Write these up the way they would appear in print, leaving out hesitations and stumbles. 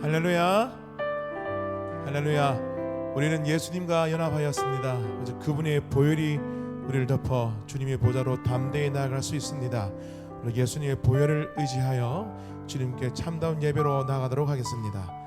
할렐루야, 할렐루야. 우리는 예수님과 연합하였습니다. 오직 그분의 보혈이 우리를 덮어 주님의 보좌로 담대히 나아갈 수 있습니다. 우리 예수님의 보혈을 의지하여 주님께 참다운 예배로 나아가도록 하겠습니다.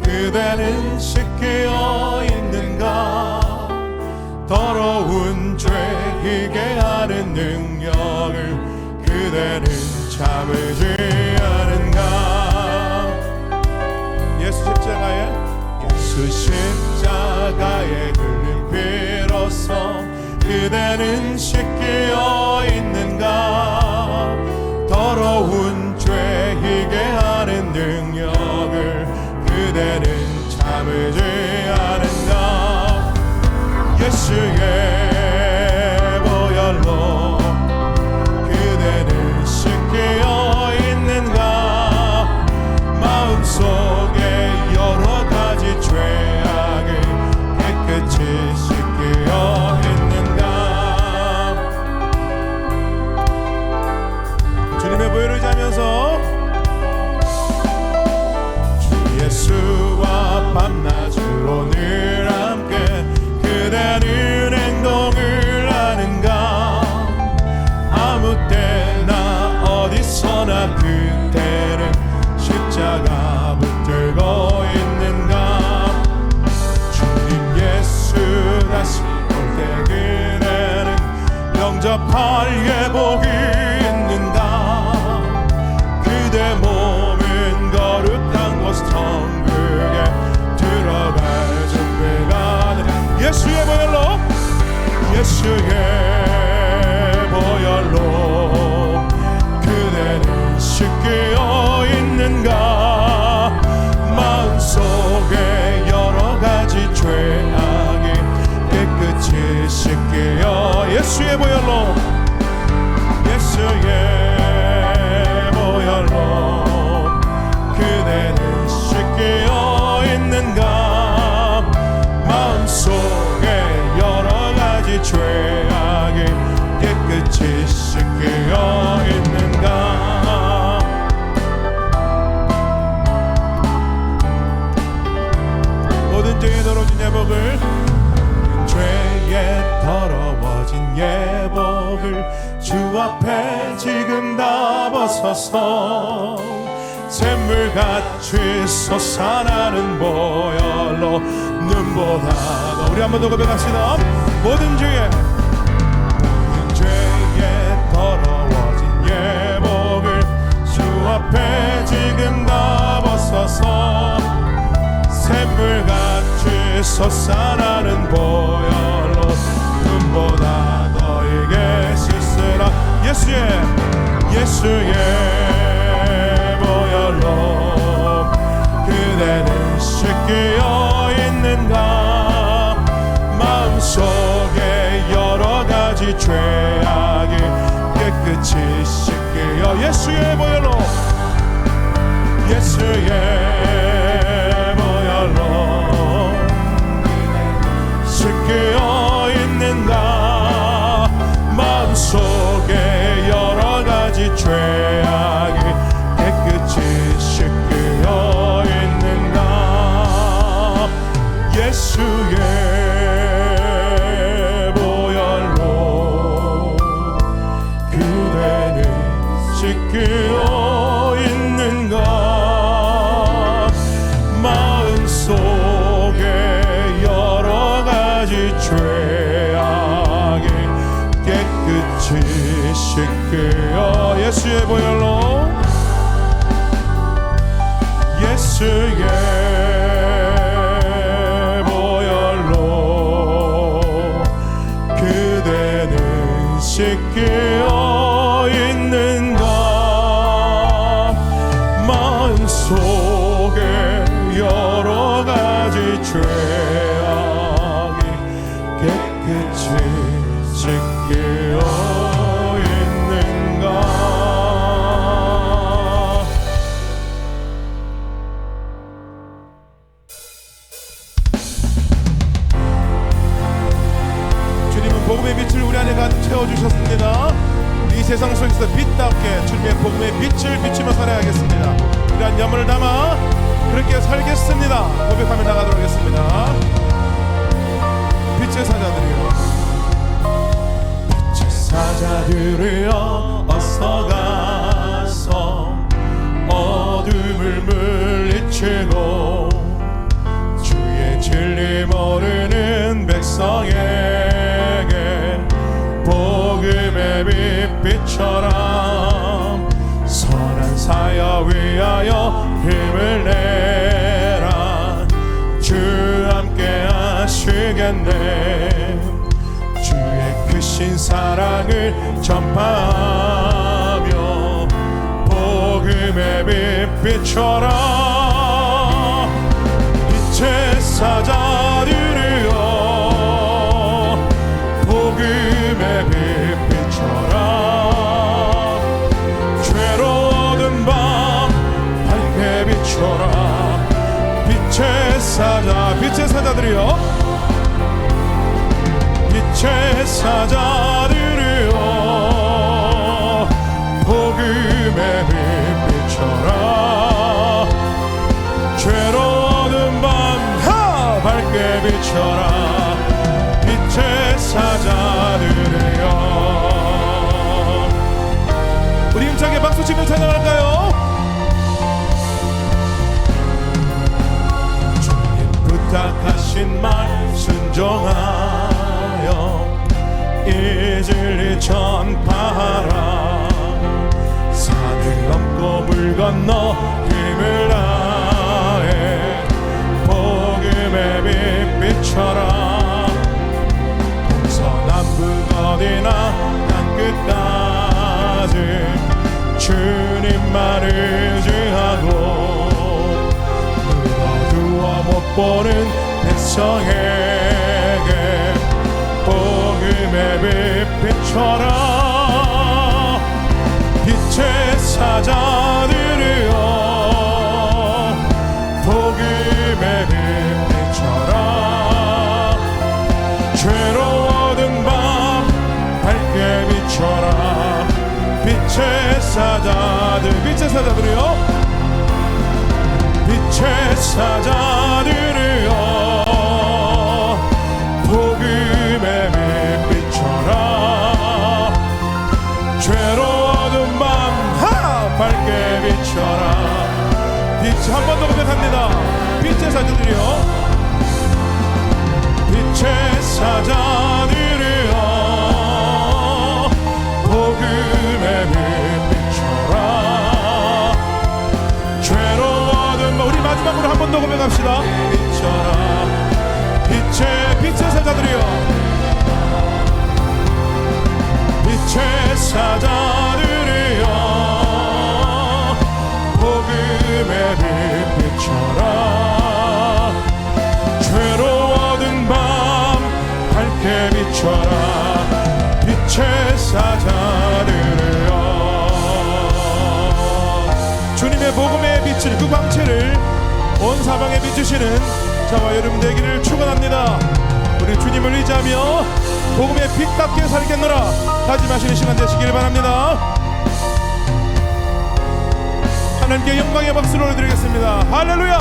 그대는 씻겨 있는가? 더러운 죄 희게 하는 능력을 그대는 참으지 않은가? 예수 십자가에 흘린 피로써 그대는 씻겨 있는가? 더러운 죄 희게 하는 능력을 그대는 참으지 않은가? 예수의 보혈로 그대는 씻겨 있는가? 마음속에 여러 가지 죄악을 깨끗이 씻겨 있는가? 주님의 보혈을 의지하면서 예수와 밤낮으로 늘 함께 그대는 행동을 하는가? 아무 때나 어디서나 그대는 십자가 붙들고 있는가? 주님 예수 다시 올 때 그대는 영접할 예복이 있는가? 그대 몸은 거룩한 곳 천국에 들어갈 준비가 된 예수의 보혈로 그대는 씻겨 있는가? 마음속에 여러 가지 죄악이 깨끗이 씻겨 예수의 보혈로 그대는 씻겨 있는가? 마음속에 여러 가지 죄악이 깨끗이 씻겨 있는가? 모든 죄에 더러워진 예복을 죄에 더러워진 예복을 주 앞에 지금 다 벗어서 샘물같이 솟아나는 보혈로 눈보다 더 우리 한 번 더 고백합시다. 모든 죄에 더러워진 예복을 주 앞에 지금 다 벗어서 샘물같이 솟아나는 보혈로 눈보다 너에게 씻으라. 예수의 보혈로 그대는 씻겨 있는가? 마음속에 여러 가지 죄악이 깨끗이 씻겨 예수의 보혈로 씻겨 있는가? 마음속에 여러 가지 죄악이 깨끗이 씻겨 있는가? 예수의 보혈로 그대는 씻겨 있는가? 마음속에 여러 가지 죄악이 깨끗이 씻겨 예수의 보혈로 그대는 씻겨 있는가? 마음속에 여러 가지 죄악 담아 그렇게 살겠습니다 고백하며 나가도록 하겠습니다. 빛의 사자들이여, 빛의 사자들이여, 어서 가서 어둠을 물리치고 주의 진리 모르는 백성에게 복음의 빛비춰라. 선한 사역 위하여 힘을 내라. 주 함께 하시겠네. 주의 크신 사랑을 전파하며 복음의 빛 비춰라. 빛의 사자들이여, 복음의 빛 비춰라. 죄로운 밤 밝게 비춰라. 빛의 사자들이여, 빛의 사자들이여, 복음의 빛 비춰라. 죄로운 밤 밝게 비춰라. 빛의 사자들이여. 우리 힘차게 박수치며 찬양할까요? 주님 부탁하신 말 순종하여 이 진리 전파하라. 산을 넘고 물 건너 힘을 다해 복음의 빛 비춰라. 동서남북 어디나 땅끝까지 주님만 의지하고 어두워 못 보는 백성에게 복음의 빛 비춰라. 빛의 사자들이여, 복음의 빛 비춰라. 죄로운 밤 밝게 비춰라. 빛의 사자들, 빛의 사자들이여, 빛의 사자들이여, 복음의 빛 비춰라. 죄로운 밤 밝게 비춰라. 빛이 한 번 더 고백합니다. 빛의 사자들이여, 빛의 사자들이여, 복음의 빛 비춰라. 죄로운 밤, 우리 마지막으로 한 번 더 고백합시다. 비춰라. 빛의 사자들이여, 빛의 사자들이여, 복음의 빛 비춰라. 죄로운 밤 밝게 비춰라. 빛의 사자들이여. 주님의 복음의 빛을, 그 광채를 온 사방에 비추시는 저와 여러분 되기를 축원합니다. 우리 주님을 의지하며 복음의 빛답게 살겠노라 다짐하시는 시간 되시길 바랍니다. 하나님께 영광의 박수를 올려드리겠습니다. 할렐루야.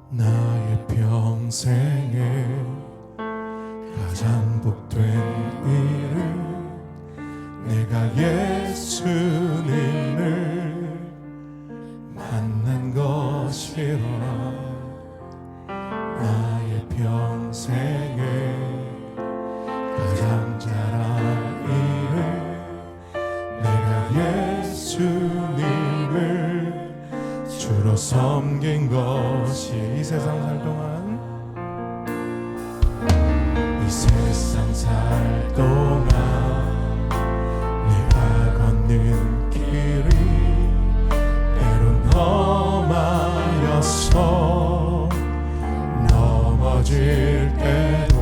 나의 평생에 가장 복된 일은 내가 예수님을 만난 것이라. 나의 평생에 가장 잘한 일은 내가 예수님을 주로 섬긴 것이 이 세상 살 동안, 이 세상 살 동안 내가 걷는 길이 때론 험하여서 넘어질 때도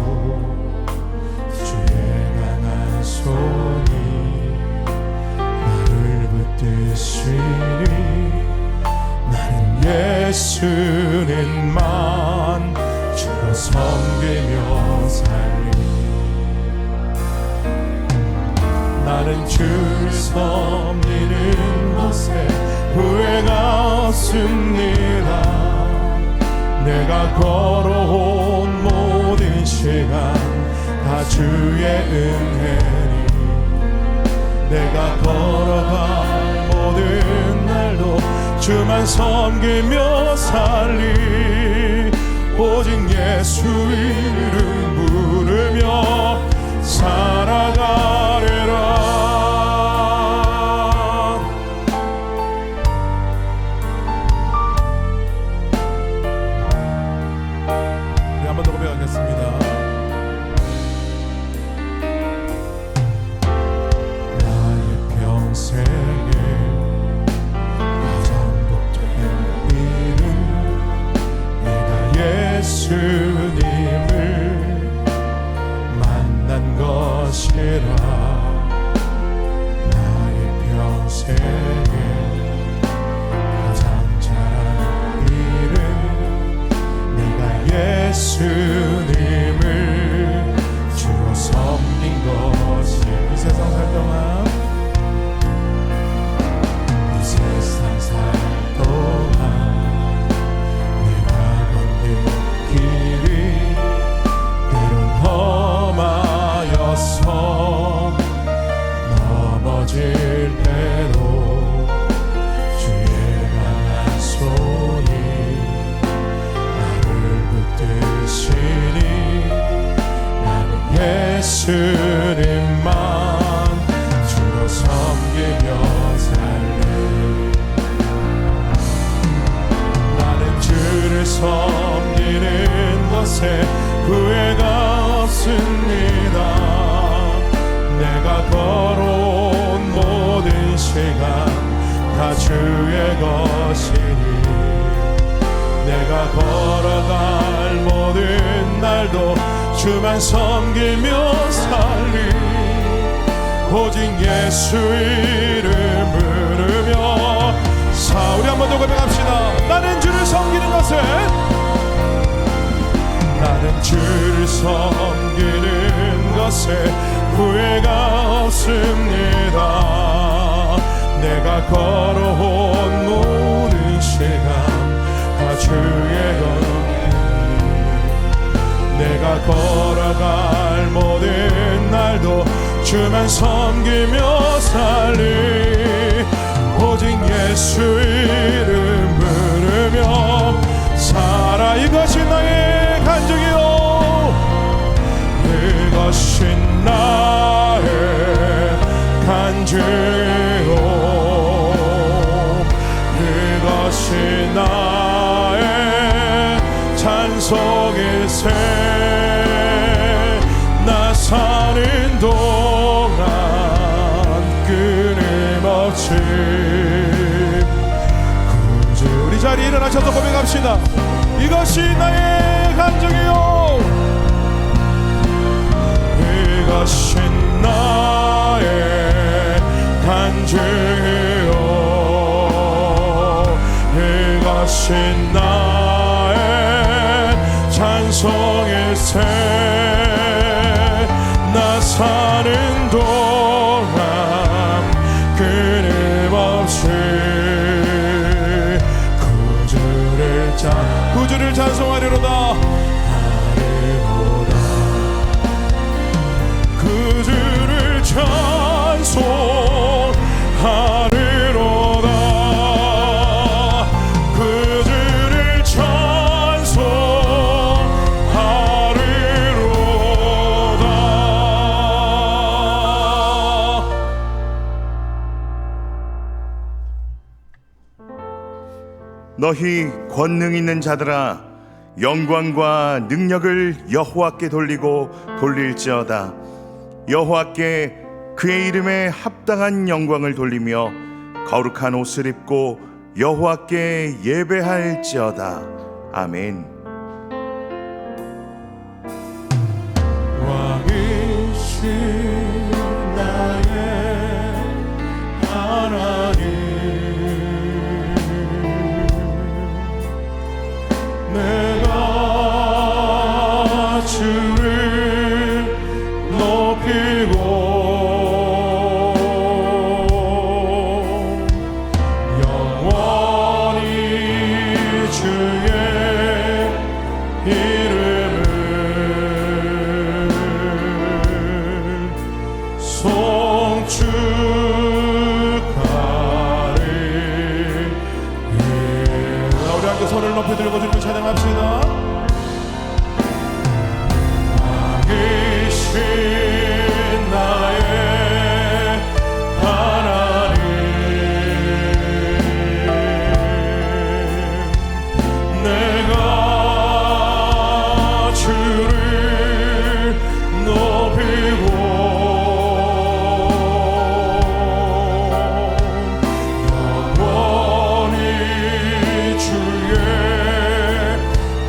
예수님만 주로 섬기며 살리. 나는 주를 섬기는 것에 후회가 없습니다. 내가 걸어온 모든 시간 다 주의 은혜니, 내가 걸어갈 모든 날도 주만 섬기며 살리. 오직 예수 이름 부르며 살아가리라. 네, 한 번 더 고백하겠습니다. 나의 평생에 가장 복된 일은 내가 예수님을 만난 것이라. 나의 평생에 가장 잘한 일은 내가 예수님을 주로 섬긴 것이. 이 세상 살 동안 이 세상 살 동안 내가 걷는 길이 때론 험하여서 넘어질 때도 주의 강한 손이 나를 붙드시니 나는 예수님만 주로 섬기며 살래. 나는 주를 섬기는 것에 후회가 없습니다. 내가 걸어온 모든 시간 다 주의 것이니, 내가 걸어갈 모든 날도 주만 섬기며 살리. 오직 예수 이름 부르며 사. 우리 한 번 더 고백합시다. 나는 주를 섬기는 것에, 나는 주를 섬기는 것에 후회가 없습니다. 내가 걸어온 모든 시간 다 주의 것, 내가 걸어갈 모든 날도 주만 섬기며 살리. 오직 예수 이름 부르며 살아. 이것이 나의 간증이요, 이것이 나의 간증이요, 이것이 나의 찬송일세. 나 사는 동안 끊임없이 구주. 우리 자리에 일어나셔서 고백합시다. 이것이 나의 간증이요, 이것이 나의 간증이요, 이것이 나의 찬송일세. 나 사는 동안 끊임없이 구주를 찬송하리로다. 구주를 찬송하리로다. 구주를 찬송하리로다. 너희 권능 있는 자들아, 영광과 능력을 여호와께 돌리고 돌릴지어다. 여호와께 그의 이름에 합당한 영광을 돌리며 거룩한 옷을 입고 여호와께 예배할지어다. 아멘. 왕이신 나의 하나님, 높이 들고 주님을 찬양합시다. 계신 나의 하나님, 내가 주를 높이고 영원히 주의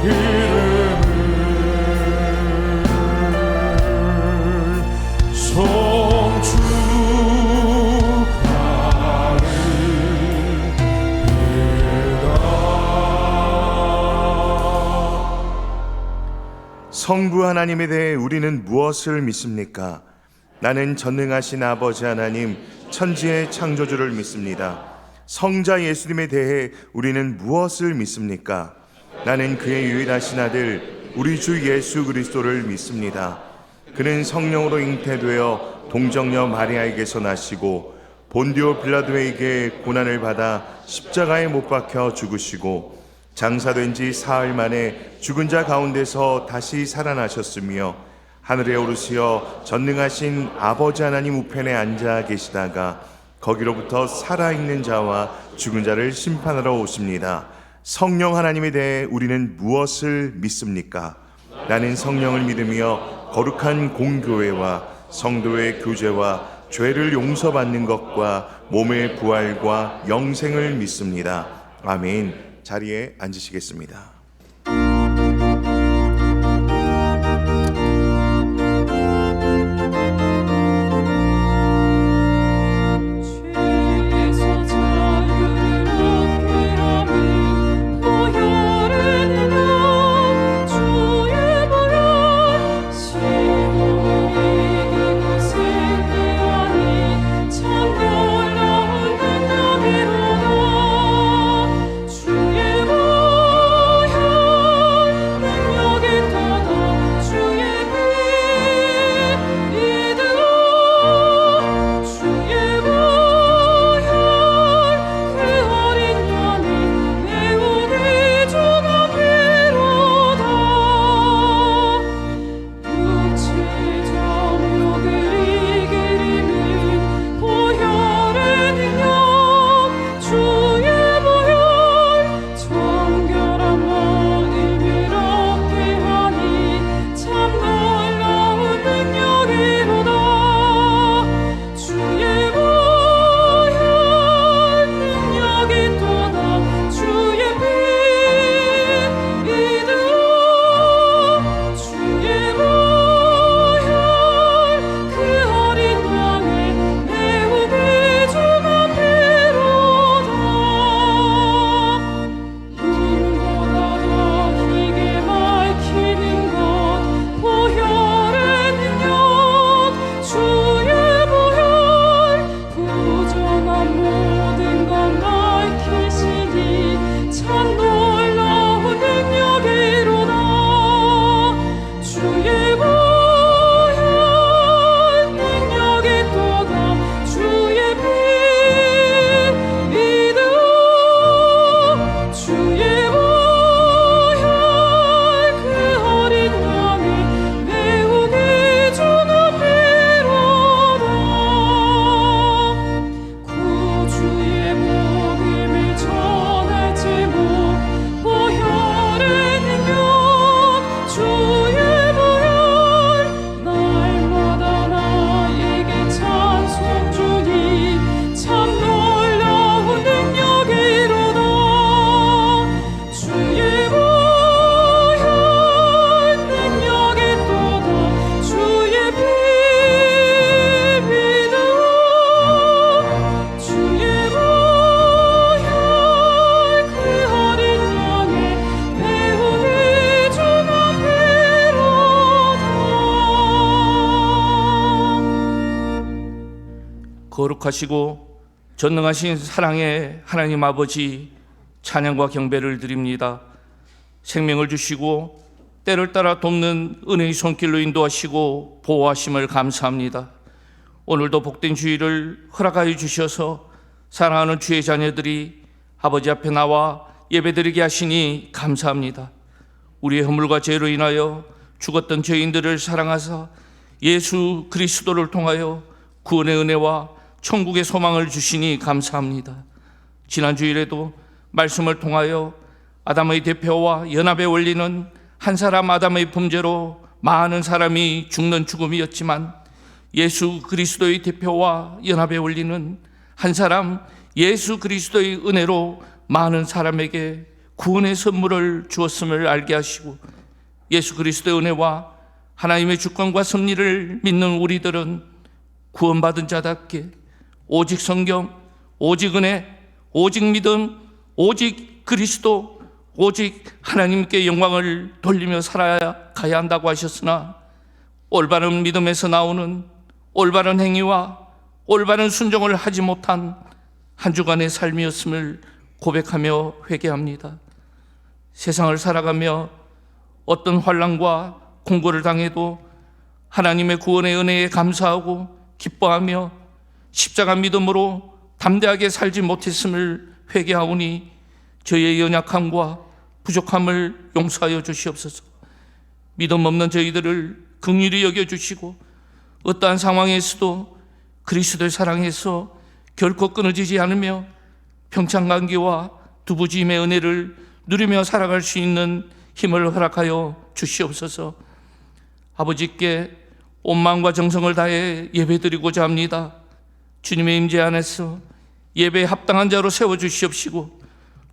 이름을 성부 하나님에 대해 우리는 무엇을 믿습니까? 나는 전능하신 아버지 하나님, 천지의 창조주를 믿습니다. 성자 예수님에 대해 우리는 무엇을 믿습니까? 나는 그의 유일하신 아들 우리 주 예수 그리스도를 믿습니다. 그는 성령으로 잉태되어 동정녀 마리아에게서 나시고 본디오 빌라도에게 고난을 받아 십자가에 못 박혀 죽으시고 장사된 지 사흘 만에 죽은 자 가운데서 다시 살아나셨으며 하늘에 오르시어 전능하신 아버지 하나님 우편에 앉아 계시다가 거기로부터 살아있는 자와 죽은 자를 심판하러 오십니다. 성령 하나님에 대해 우리는 무엇을 믿습니까? 나는 성령을 믿으며 거룩한 공교회와 성도의 교제와 죄를 용서받는 것과 몸의 부활과 영생을 믿습니다. 아멘. 자리에 앉으시겠습니다. 거룩하시고 전능하신 사랑의 하나님 아버지, 찬양과 경배를 드립니다. 생명을 주시고 때를 따라 돕는 은혜의 손길로 인도하시고 보호하심을 감사합니다. 오늘도 복된 주일을 허락하여 주셔서 사랑하는 주의 자녀들이 아버지 앞에 나와 예배드리게 하시니 감사합니다. 우리의 허물과 죄로 인하여 죽었던 죄인들을 사랑하사 예수 그리스도를 통하여 구원의 은혜와 천국의 소망을 주시니 감사합니다. 지난 주일에도 말씀을 통하여 아담의 대표와 연합의 원리는 한 사람 아담의 범죄로 많은 사람이 죽는 죽음이었지만, 예수 그리스도의 대표와 연합의 원리는 한 사람 예수 그리스도의 은혜로 많은 사람에게 구원의 선물을 주었음을 알게 하시고, 예수 그리스도의 은혜와 하나님의 주권과 섭리를 믿는 우리들은 구원받은 자답게 오직 성경, 오직 은혜, 오직 믿음, 오직 그리스도, 오직 하나님께 영광을 돌리며 살아가야 한다고 하셨으나, 올바른 믿음에서 나오는 올바른 행위와 올바른 순종을 하지 못한 한 주간의 삶이었음을 고백하며 회개합니다. 세상을 살아가며 어떤 환난과 공고를 당해도 하나님의 구원의 은혜에 감사하고 기뻐하며 십자가 믿음으로 담대하게 살지 못했음을 회개하오니 저희의 연약함과 부족함을 용서하여 주시옵소서. 믿음 없는 저희들을 긍휼히 여겨주시고, 어떠한 상황에서도 그리스도의 사랑에서 결코 끊어지지 않으며 평창감기와 두부짐의 은혜를 누리며 살아갈 수 있는 힘을 허락하여 주시옵소서. 아버지께 온 마음과 정성을 다해 예배드리고자 합니다. 주님의 임재 안에서 예배에 합당한 자로 세워주시옵시고,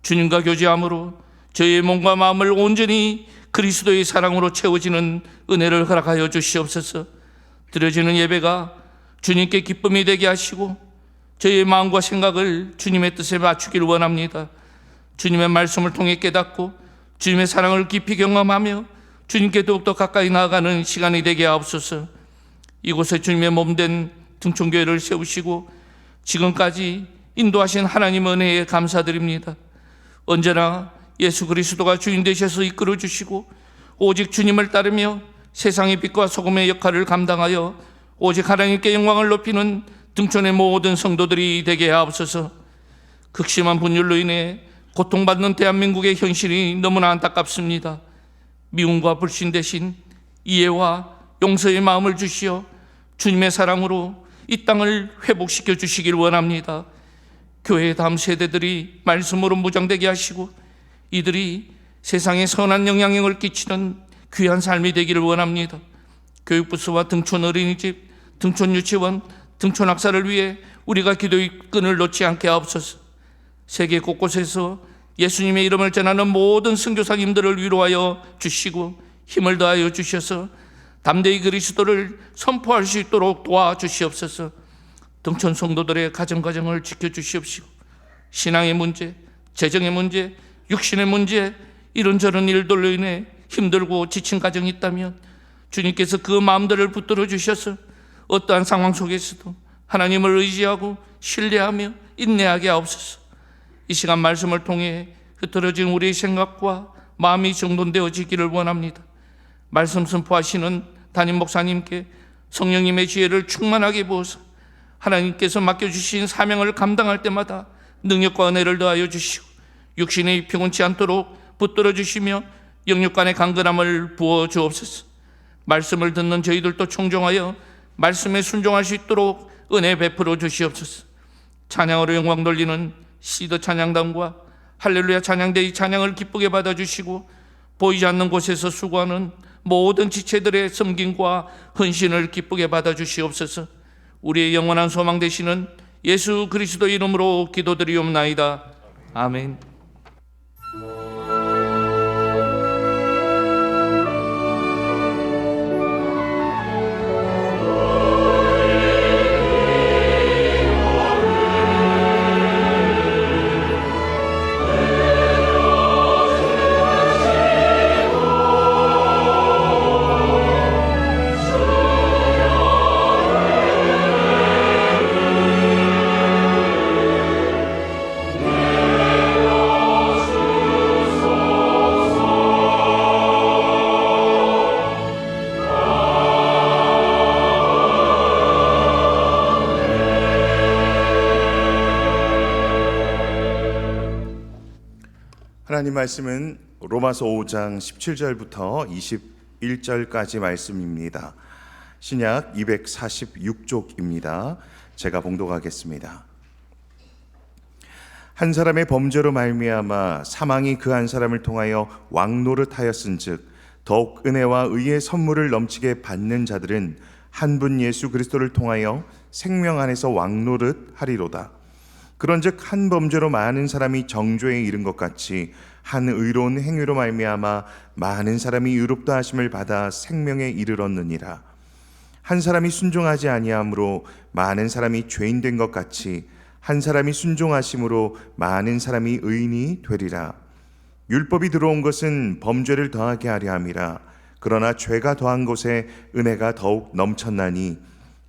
주님과 교제함으로 저희의 몸과 마음을 온전히 그리스도의 사랑으로 채워지는 은혜를 허락하여 주시옵소서. 드려지는 예배가 주님께 기쁨이 되게 하시고 저희의 마음과 생각을 주님의 뜻에 맞추기를 원합니다. 주님의 말씀을 통해 깨닫고 주님의 사랑을 깊이 경험하며 주님께 더욱더 가까이 나아가는 시간이 되게 하옵소서. 이곳에 주님의 몸된 등촌교회를 세우시고 지금까지 인도하신 하나님 은혜에 감사드립니다. 언제나 예수 그리스도가 주인 되셔서 이끌어 주시고 오직 주님을 따르며 세상의 빛과 소금의 역할을 감당하여 오직 하나님께 영광을 높이는 등촌의 모든 성도들이 되게 하옵소서. 극심한 분열로 인해 고통받는 대한민국의 현실이 너무나 안타깝습니다. 미움과 불신 대신 이해와 용서의 마음을 주시어 주님의 사랑으로 이 땅을 회복시켜 주시길 원합니다. 교회의 다음 세대들이 말씀으로 무장되게 하시고 이들이 세상에 선한 영향력을 끼치는 귀한 삶이 되기를 원합니다. 교육부서와 등촌 어린이집, 등촌 유치원, 등촌 학사를 위해 우리가 기도의 끈을 놓지 않게 하옵소서. 세계 곳곳에서 예수님의 이름을 전하는 모든 선교사님들을 위로하여 주시고 힘을 더하여 주셔서 담대히 그리스도를 선포할 수 있도록 도와주시옵소서. 등촌 성도들의 가정을 지켜주시옵시고 신앙의 문제, 재정의 문제, 육신의 문제, 이런저런 일들로 인해 힘들고 지친 가정이 있다면 주님께서 그 마음들을 붙들어 주셔서 어떠한 상황 속에서도 하나님을 의지하고 신뢰하며 인내하게 하옵소서. 이 시간 말씀을 통해 흐트러진 우리의 생각과 마음이 정돈되어지기를 원합니다. 말씀 선포하시는 담임 목사님께 성령님의 지혜를 충만하게 부어서 하나님께서 맡겨주신 사명을 감당할 때마다 능력과 은혜를 더하여 주시고 육신이 피곤치 않도록 붙들어 주시며 영육간의 강건함을 부어 주옵소서. 말씀을 듣는 저희들도 청종하여 말씀에 순종할 수 있도록 은혜 베풀어 주시옵소서. 찬양으로 영광 돌리는 시더 찬양단과 할렐루야 찬양대의 찬양을 기쁘게 받아주시고 보이지 않는 곳에서 수고하는 모든 지체들의 섬김과 헌신을 기쁘게 받아주시옵소서. 우리의 영원한 소망 되시는 예수 그리스도 이름으로 기도드리옵나이다. 아멘. 하나님 말씀은 로마서 5장 17절부터 21절까지 말씀입니다. 신약 246쪽입니다. 제가 봉독하겠습니다. 한 사람의 범죄로 말미암아 사망이 그 한 사람을 통하여 왕노릇하였은즉 더욱 은혜와 의의 선물을 넘치게 받는 자들은 한 분 예수 그리스도를 통하여 생명 안에서 왕노릇하리로다. 그런즉 한 범죄로 많은 사람이 정죄에 이른 것 같이 한 의로운 행위로 말미암아 많은 사람이 의롭다 하심을 받아 생명에 이르렀느니라. 한 사람이 순종하지 아니함으로 많은 사람이 죄인 된 것 같이 한 사람이 순종하심으로 많은 사람이 의인이 되리라. 율법이 들어온 것은 범죄를 더하게 하려 함이라. 그러나 죄가 더한 곳에 은혜가 더욱 넘쳤나니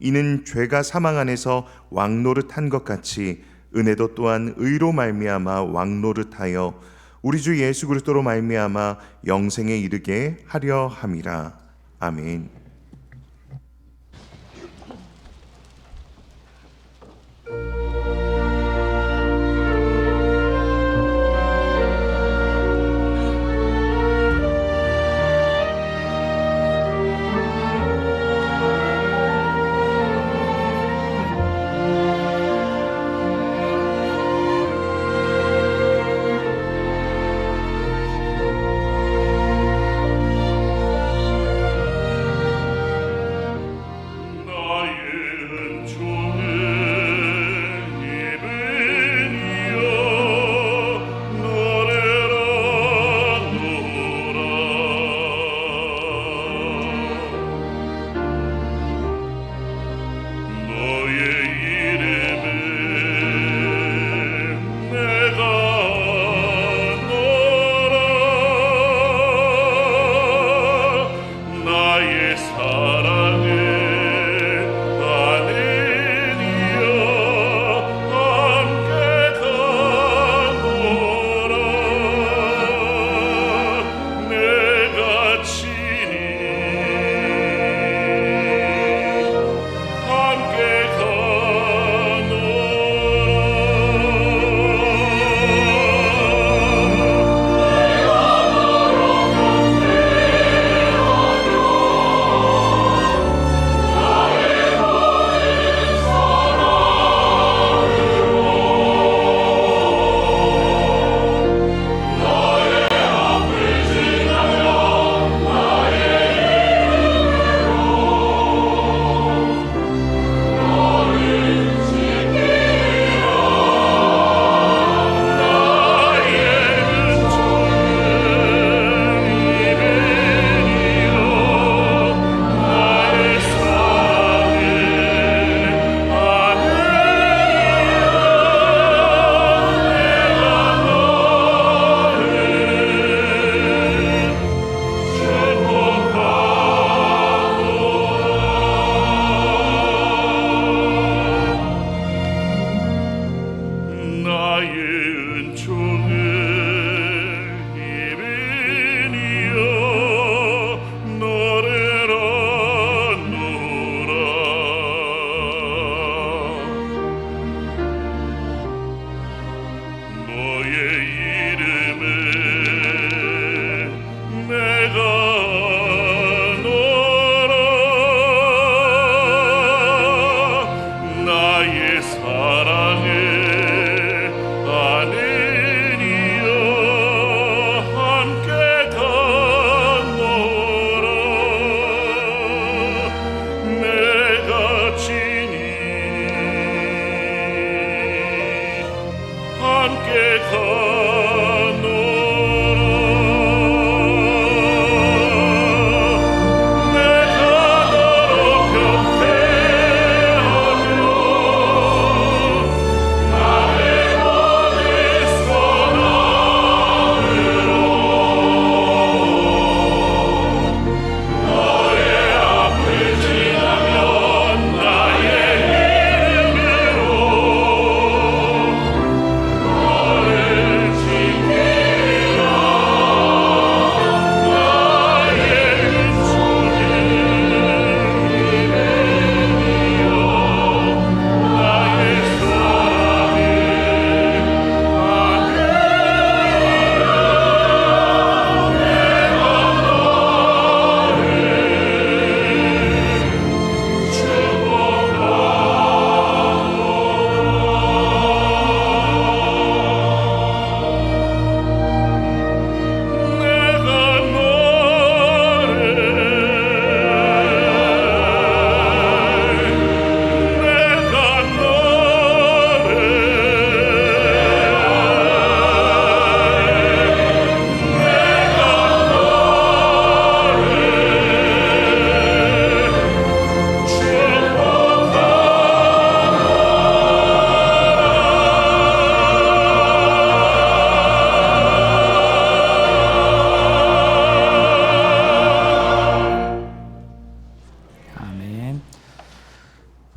이는 죄가 사망 안에서 왕노릇한 것 같이 은혜도 또한 의로 말미암아 왕노릇하여 우리 주 예수 그리스도로 말미암아 영생에 이르게 하려 함이라. 아멘.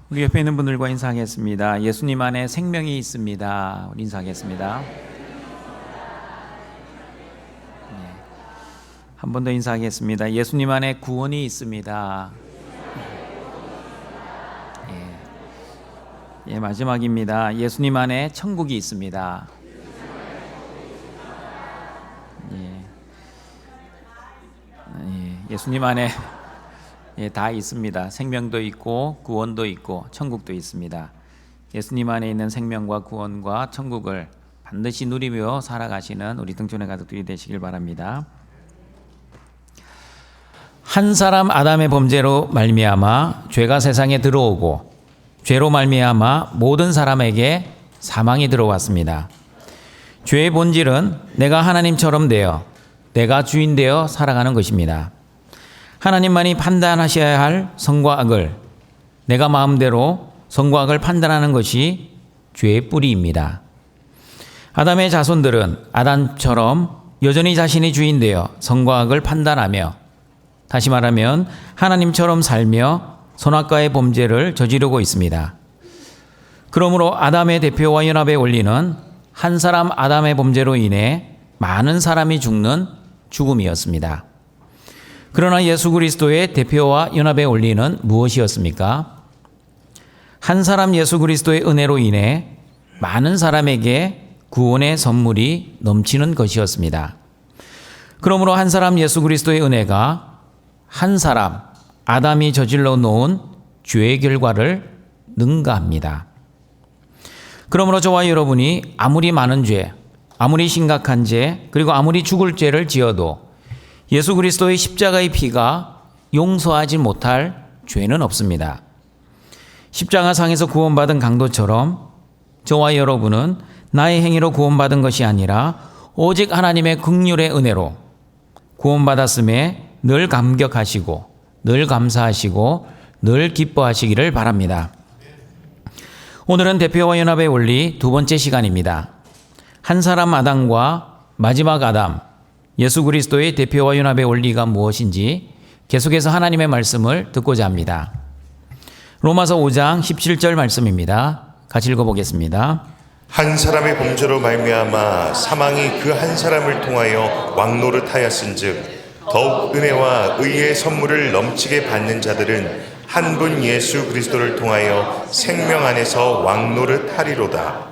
우리 옆에 있는 분들과 인사하겠습니다. 예수님 안에 생명이 있습니다. 우리 인사하겠습니다. 한 번 더 인사하겠습니다. 예수님 안에 구원이 있습니다. 마지막입니다. 예수님 안에 천국이 있습니다. 예수님 안에 다 있습니다. 생명도 있고 구원도 있고 천국도 있습니다. 예수님 안에 있는 생명과 구원과 천국을 반드시 누리며 살아가시는 우리 등촌의 가족들이 되시길 바랍니다. 한 사람 아담의 범죄로 말미암아 죄가 세상에 들어오고 죄로 말미암아 모든 사람에게 사망이 들어왔습니다. 죄의 본질은 내가 하나님처럼 되어 내가 주인 되어 살아가는 것입니다. 하나님만이 판단하셔야 할 선과 악을 내가 마음대로 선과 악을 판단하는 것이 죄의 뿌리입니다. 아담의 자손들은 아담처럼 여전히 자신이 주인 되어 선과 악을 판단하며, 다시 말하면 하나님처럼 살며 선악과의 범죄를 저지르고 있습니다. 그러므로 아담의 대표와 연합의 원리는 한 사람 아담의 범죄로 인해 많은 사람이 죽는 죽음이었습니다. 그러나 예수 그리스도의 대표와 연합의 원리는 무엇이었습니까? 한 사람 예수 그리스도의 은혜로 인해 많은 사람에게 구원의 선물이 넘치는 것이었습니다. 그러므로 한 사람 예수 그리스도의 은혜가 한 사람 아담이 저질러 놓은 죄의 결과를 능가합니다. 그러므로 저와 여러분이 아무리 많은 죄, 아무리 심각한 죄, 그리고 아무리 죽을 죄를 지어도 예수 그리스도의 십자가의 피가 용서하지 못할 죄는 없습니다. 십자가상에서 구원받은 강도처럼 저와 여러분은 나의 행위로 구원받은 것이 아니라 오직 하나님의 긍휼의 은혜로 구원받았음에 늘 감격하시고 늘 감사하시고 늘 기뻐하시기를 바랍니다. 오늘은 대표와 연합의 원리 두 번째 시간입니다. 한 사람 아담과 마지막 아담, 예수 그리스도의 대표와 연합의 원리가 무엇인지 계속해서 하나님의 말씀을 듣고자 합니다. 로마서 5장 17절 말씀입니다. 같이 읽어보겠습니다. 한 사람의 범죄로 말미암아 사망이 그 한 사람을 통하여 왕노릇하였은즉 더욱 은혜와 의의 선물을 넘치게 받는 자들은 한 분 예수 그리스도를 통하여 생명 안에서 왕노릇하리로다.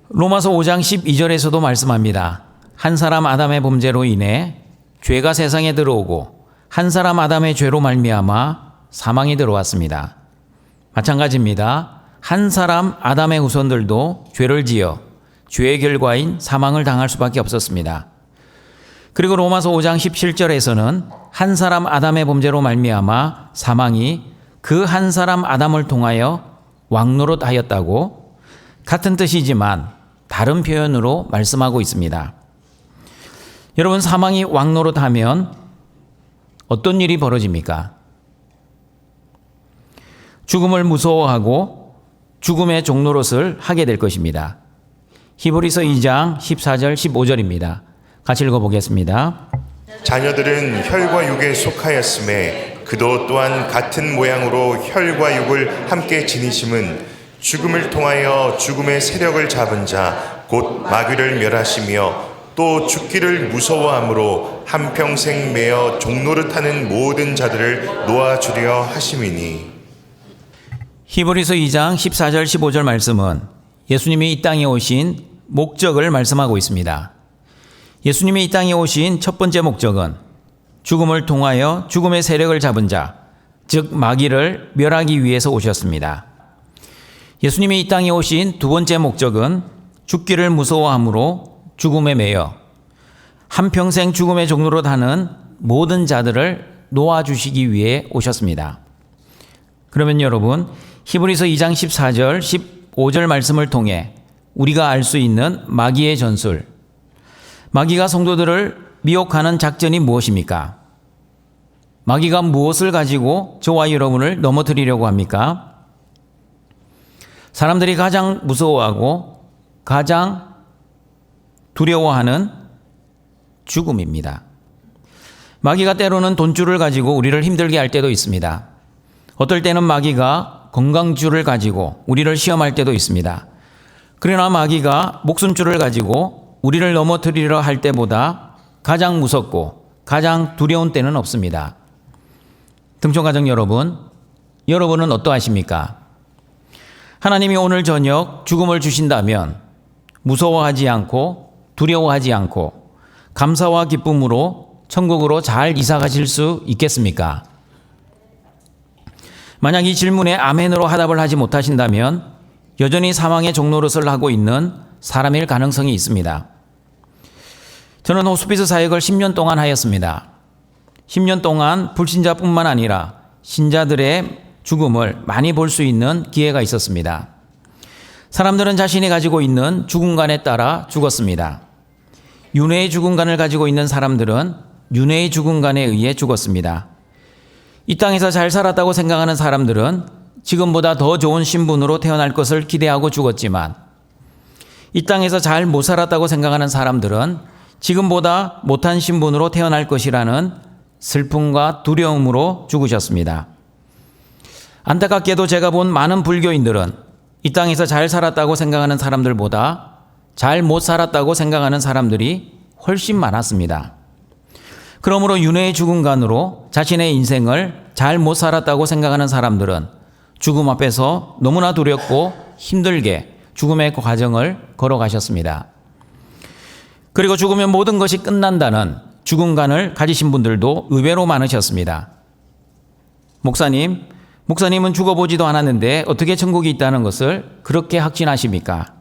로마서 5장 12절에서도 말씀합니다. 한 사람 아담의 범죄로 인해 죄가 세상에 들어오고 한 사람 아담의 죄로 말미암아 사망이 들어왔습니다. 마찬가지입니다. 한 사람 아담의 후손들도 죄를 지어 죄의 결과인 사망을 당할 수밖에 없었습니다. 그리고 로마서 5장 17절에서는 한 사람 아담의 범죄로 말미암아 사망이 그 한 사람 아담을 통하여 왕노릇하였다고 같은 뜻이지만 다른 표현으로 말씀하고 있습니다. 여러분, 사망이 왕노릇하면 어떤 일이 벌어집니까? 죽음을 무서워하고 죽음의 종노릇을 하게 될 것입니다. 히브리서 2장 14절 15절입니다. 같이 읽어보겠습니다. 자녀들은 혈과 육에 속하였음에 그도 또한 같은 모양으로 혈과 육을 함께 지니심은 죽음을 통하여 죽음의 세력을 잡은 자 곧 마귀를 멸하시며 또 죽기를 무서워함으로 한평생 매어 종노릇하는 모든 자들을 놓아주려 하심이니. 히브리서 2장 14절 15절 말씀은 예수님이 이 땅에 오신 목적을 말씀하고 있습니다. 예수님이 이 땅에 오신 첫 번째 목적은 죽음을 통하여 죽음의 세력을 잡은 자, 즉 마귀를 멸하기 위해서 오셨습니다. 예수님이 이 땅에 오신 두 번째 목적은 죽기를 무서워함으로 죽음에 매여 한평생 죽음의 종로로 다는 모든 자들을 놓아주시기 위해 오셨습니다. 그러면 여러분, 히브리서 2장 14절 15절 말씀을 통해 우리가 알 수 있는 마귀의 전술, 마귀가 성도들을 미혹하는 작전이 무엇입니까? 마귀가 무엇을 가지고 저와 여러분을 넘어뜨리려고 합니까? 사람들이 가장 무서워하고 가장 두려워하는 죽음입니다. 마귀가 때로는 돈줄을 가지고 우리를 힘들게 할 때도 있습니다. 어떨 때는 마귀가 건강줄을 가지고 우리를 시험할 때도 있습니다. 그러나 마귀가 목숨줄을 가지고 우리를 넘어뜨리려 할 때보다 가장 무섭고 가장 두려운 때는 없습니다. 등촌가정 여러분, 여러분은 어떠하십니까? 하나님이 오늘 저녁 죽음을 주신다면 무서워하지 않고 두려워하지 않고 감사와 기쁨으로 천국으로 잘 이사 가실 수 있겠습니까? 만약 이 질문에 아멘으로 화답을 하지 못하신다면 여전히 사망의 종노릇을 하고 있는 사람일 가능성이 있습니다. 저는 호스피스 사역을 10년 동안 하였습니다. 10년 동안 불신자뿐만 아니라 신자들의 죽음을 많이 볼 수 있는 기회가 있었습니다. 사람들은 자신이 가지고 있는 죽음관에 따라 죽었습니다. 윤회의 죽음관을 가지고 있는 사람들은 윤회의 죽음관에 의해 죽었습니다. 이 땅에서 잘 살았다고 생각하는 사람들은 지금보다 더 좋은 신분으로 태어날 것을 기대하고 죽었지만, 이 땅에서 잘 못 살았다고 생각하는 사람들은 지금보다 못한 신분으로 태어날 것이라는 슬픔과 두려움으로 죽으셨습니다. 안타깝게도 제가 본 많은 불교인들은 이 땅에서 잘 살았다고 생각하는 사람들보다 잘 못 살았다고 생각하는 사람들이 훨씬 많았습니다. 그러므로 윤회의 죽음관으로 자신의 인생을 잘 못 살았다고 생각하는 사람들은 죽음 앞에서 너무나 두렵고 힘들게 죽음의 과정을 걸어가셨습니다. 그리고 죽으면 모든 것이 끝난다는 죽음관을 가지신 분들도 의외로 많으셨습니다. 목사님은 죽어보지도 않았는데 어떻게 천국이 있다는 것을 그렇게 확신하십니까?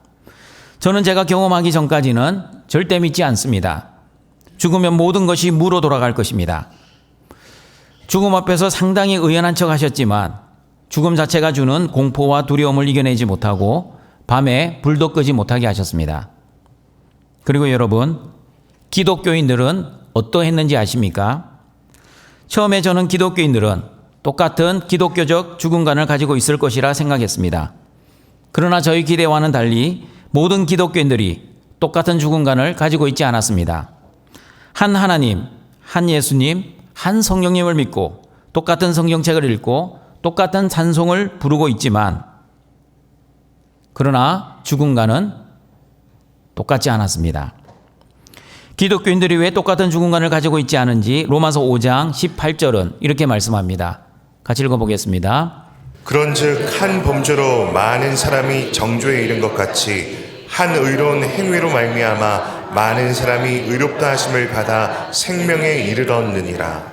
저는 제가 경험하기 전까지는 절대 믿지 않습니다. 죽으면 모든 것이 무로 돌아갈 것입니다. 죽음 앞에서 상당히 의연한 척 하셨지만 죽음 자체가 주는 공포와 두려움을 이겨내지 못하고 밤에 불도 끄지 못하게 하셨습니다. 그리고 여러분, 기독교인들은 어떠했는지 아십니까? 처음에 저는 기독교인들은 똑같은 기독교적 죽음관을 가지고 있을 것이라 생각했습니다. 그러나 저희 기대와는 달리 모든 기독교인들이 똑같은 죽음관을 가지고 있지 않았습니다. 한 하나님, 한 예수님, 한 성령님을 믿고 똑같은 성경책을 읽고 똑같은 찬송을 부르고 있지만, 그러나 죽음관은 똑같지 않았습니다. 기독교인들이 왜 똑같은 죽음관을 가지고 있지 않은지 로마서 5장 18절은 이렇게 말씀합니다. 같이 읽어보겠습니다. 그런즉 한 범죄로 많은 사람이 정죄에 이른 것 같이 한 의로운 행위로 말미암아 많은 사람이 의롭다 하심을 받아 생명에 이르렀느니라.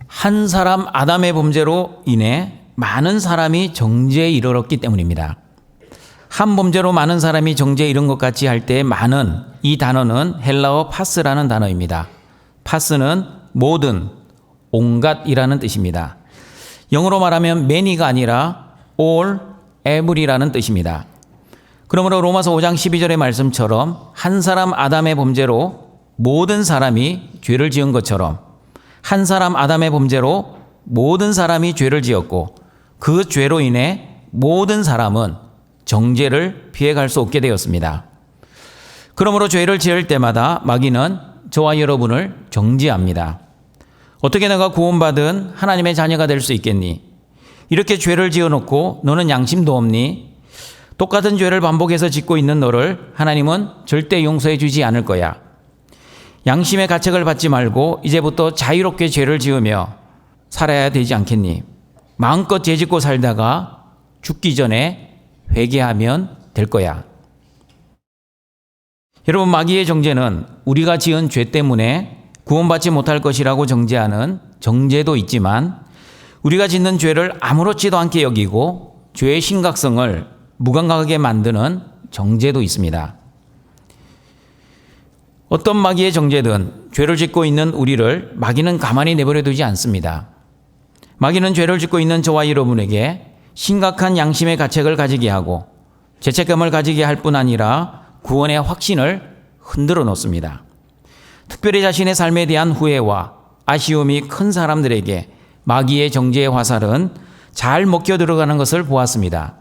한 사람 아담의 범죄로 인해 많은 사람이 정죄에 이르렀기 때문입니다. 한 범죄로 많은 사람이 정죄에 이른 것 같이 할 때 많은, 이 단어는 헬라어 파스라는 단어입니다. 파스는 모든, 온갖이라는 뜻입니다. 영어로 말하면 many가 아니라 all, every라는 뜻입니다. 그러므로 로마서 5장 12절의 말씀처럼 한 사람 아담의 범죄로 모든 사람이 죄를 지은 것처럼 한 사람 아담의 범죄로 모든 사람이 죄를 지었고 그 죄로 인해 모든 사람은 정죄를 피해갈 수 없게 되었습니다. 그러므로 죄를 지을 때마다 마귀는 저와 여러분을 정죄합니다. 어떻게 내가 구원받은 하나님의 자녀가 될 수 있겠니? 이렇게 죄를 지어놓고 너는 양심도 없니? 똑같은 죄를 반복해서 짓고 있는 너를 하나님은 절대 용서해 주지 않을 거야. 양심의 가책을 받지 말고 이제부터 자유롭게 죄를 지으며 살아야 되지 않겠니? 마음껏 죄 짓고 살다가 죽기 전에 회개하면 될 거야. 여러분, 마귀의 정죄는 우리가 지은 죄 때문에 구원받지 못할 것이라고 정죄하는 정죄도 있지만, 우리가 짓는 죄를 아무렇지도 않게 여기고 죄의 심각성을 무감각하게 만드는 정죄도 있습니다. 어떤 마귀의 정죄든 죄를 짓고 있는 우리를 마귀는 가만히 내버려 두지 않습니다. 마귀는 죄를 짓고 있는 저와 여러분에게 심각한 양심의 가책을 가지게 하고 죄책감을 가지게 할 뿐 아니라 구원의 확신을 흔들어 놓습니다. 특별히 자신의 삶에 대한 후회와 아쉬움이 큰 사람들에게 마귀의 정죄의 화살은 잘 먹혀 들어가는 것을 보았습니다.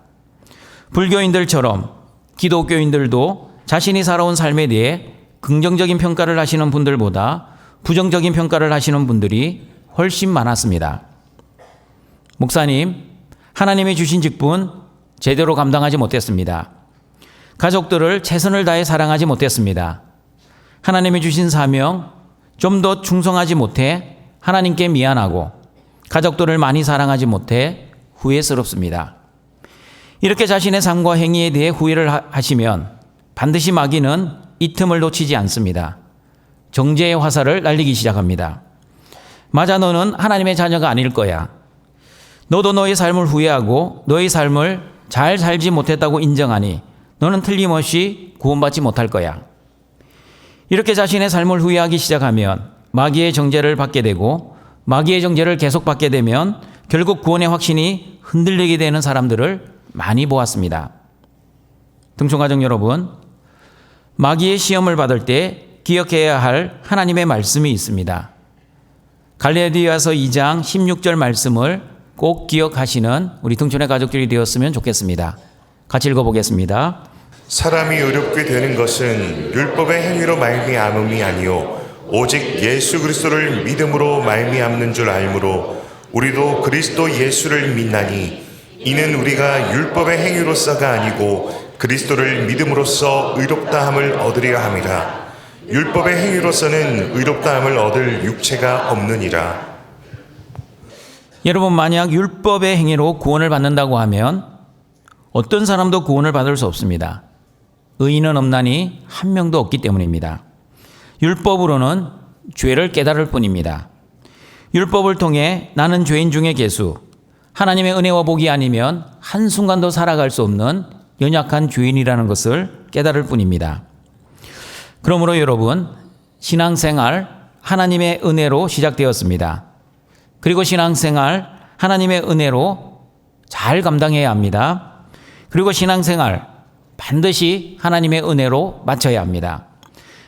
불교인들처럼 기독교인들도 자신이 살아온 삶에 대해 긍정적인 평가를 하시는 분들보다 부정적인 평가를 하시는 분들이 훨씬 많았습니다. 목사님, 하나님이 주신 직분 제대로 감당하지 못했습니다. 가족들을 최선을 다해 사랑하지 못했습니다. 하나님이 주신 사명 좀 더 충성하지 못해 하나님께 미안하고 가족들을 많이 사랑하지 못해 후회스럽습니다. 이렇게 자신의 삶과 행위에 대해 후회를 하시면 반드시 마귀는 이 틈을 놓치지 않습니다. 정죄의 화살을 날리기 시작합니다. 맞아, 너는 하나님의 자녀가 아닐 거야. 너도 너의 삶을 후회하고 너의 삶을 잘 살지 못했다고 인정하니 너는 틀림없이 구원받지 못할 거야. 이렇게 자신의 삶을 후회하기 시작하면 마귀의 정죄를 받게 되고 마귀의 정죄를 계속 받게 되면 결국 구원의 확신이 흔들리게 되는 사람들을 많이 보았습니다. 등촌가족 여러분, 마귀의 시험을 받을 때 기억해야 할 하나님의 말씀이 있습니다. 갈라디아서 2장 16절 말씀을 꼭 기억하시는 우리 등촌의 가족들이 되었으면 좋겠습니다. 같이 읽어보겠습니다. 사람이 의롭게 되는 것은 율법의 행위로 말미암음이 아니요 오직 예수 그리스도를 믿음으로 말미암는 줄 알므로 우리도 그리스도 예수를 믿나니 이는 우리가 율법의 행위로서가 아니고 그리스도를 믿음으로써 의롭다함을 얻으려 함이라. 율법의 행위로서는 의롭다함을 얻을 육체가 없느니라. 여러분, 만약 율법의 행위로 구원을 받는다고 하면 어떤 사람도 구원을 받을 수 없습니다. 의인은 없나니 한 명도 없기 때문입니다. 율법으로는 죄를 깨달을 뿐입니다. 율법을 통해 나는 죄인 중에 괴수, 하나님의 은혜와 복이 아니면 한순간도 살아갈 수 없는 연약한 죄인이라는 것을 깨달을 뿐입니다. 그러므로 여러분, 신앙생활 하나님의 은혜로 시작되었습니다. 그리고 신앙생활 하나님의 은혜로 잘 감당해야 합니다. 그리고 신앙생활 반드시 하나님의 은혜로 마쳐야 합니다.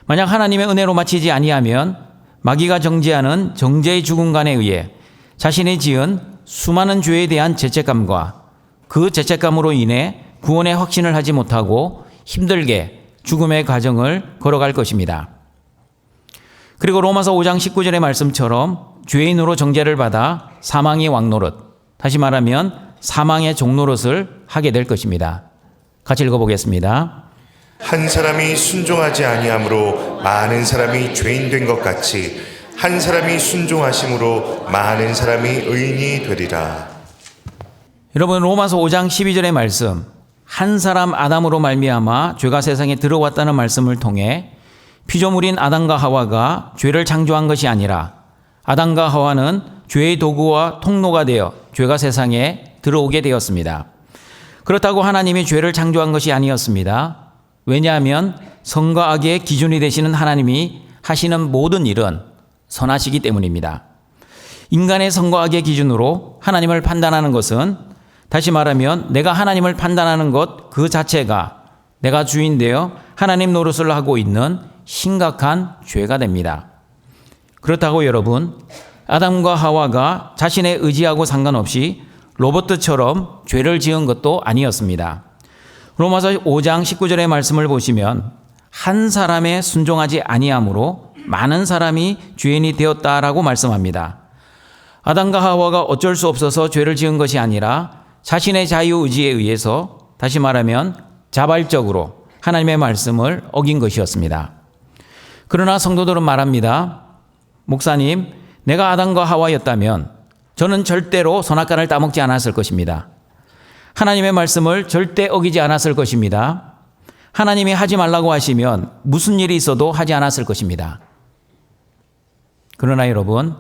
만약 하나님의 은혜로 마치지 아니하면 마귀가 정죄하는 정죄의 죽음관에 의해 자신이 지은 수많은 죄에 대한 죄책감과 그 죄책감으로 인해 구원의 확신을 하지 못하고 힘들게 죽음의 과정을 걸어갈 것입니다. 그리고 로마서 5장 19절의 말씀처럼 죄인으로 정죄를 받아 사망의 왕노릇, 다시 말하면 사망의 종노릇을 하게 될 것입니다. 같이 읽어보겠습니다. 한 사람이 순종하지 아니함으로 많은 사람이 죄인 된 것 같이 한 사람이 순종하심으로 많은 사람이 의인이 되리라. 여러분, 로마서 5장 12절의 말씀, 한 사람 아담으로 말미암아 죄가 세상에 들어왔다는 말씀을 통해 피조물인 아담과 하와가 죄를 창조한 것이 아니라 아담과 하와는 죄의 도구와 통로가 되어 죄가 세상에 들어오게 되었습니다. 그렇다고 하나님이 죄를 창조한 것이 아니었습니다. 왜냐하면 선과 악의 기준이 되시는 하나님이 하시는 모든 일은 선하시기 때문입니다. 인간의 선과 악의 기준으로 하나님을 판단하는 것은, 다시 말하면 내가 하나님을 판단하는 것 그 자체가 내가 주인 되어 하나님 노릇을 하고 있는 심각한 죄가 됩니다. 그렇다고 여러분, 아담과 하와가 자신의 의지하고 상관없이 로봇처럼 죄를 지은 것도 아니었습니다. 로마서 5장 19절의 말씀을 보시면 한 사람의 순종하지 아니함으로 많은 사람이 죄인이 되었다라고 말씀합니다. 아담과 하와가 어쩔 수 없어서 죄를 지은 것이 아니라 자신의 자유의지에 의해서, 다시 말하면 자발적으로 하나님의 말씀을 어긴 것이었습니다. 그러나 성도들은 말합니다. 목사님, 내가 아담과 하와였다면 저는 절대로 선악과를 따먹지 않았을 것입니다. 하나님의 말씀을 절대 어기지 않았을 것입니다. 하나님이 하지 말라고 하시면 무슨 일이 있어도 하지 않았을 것입니다. 그러나 여러분,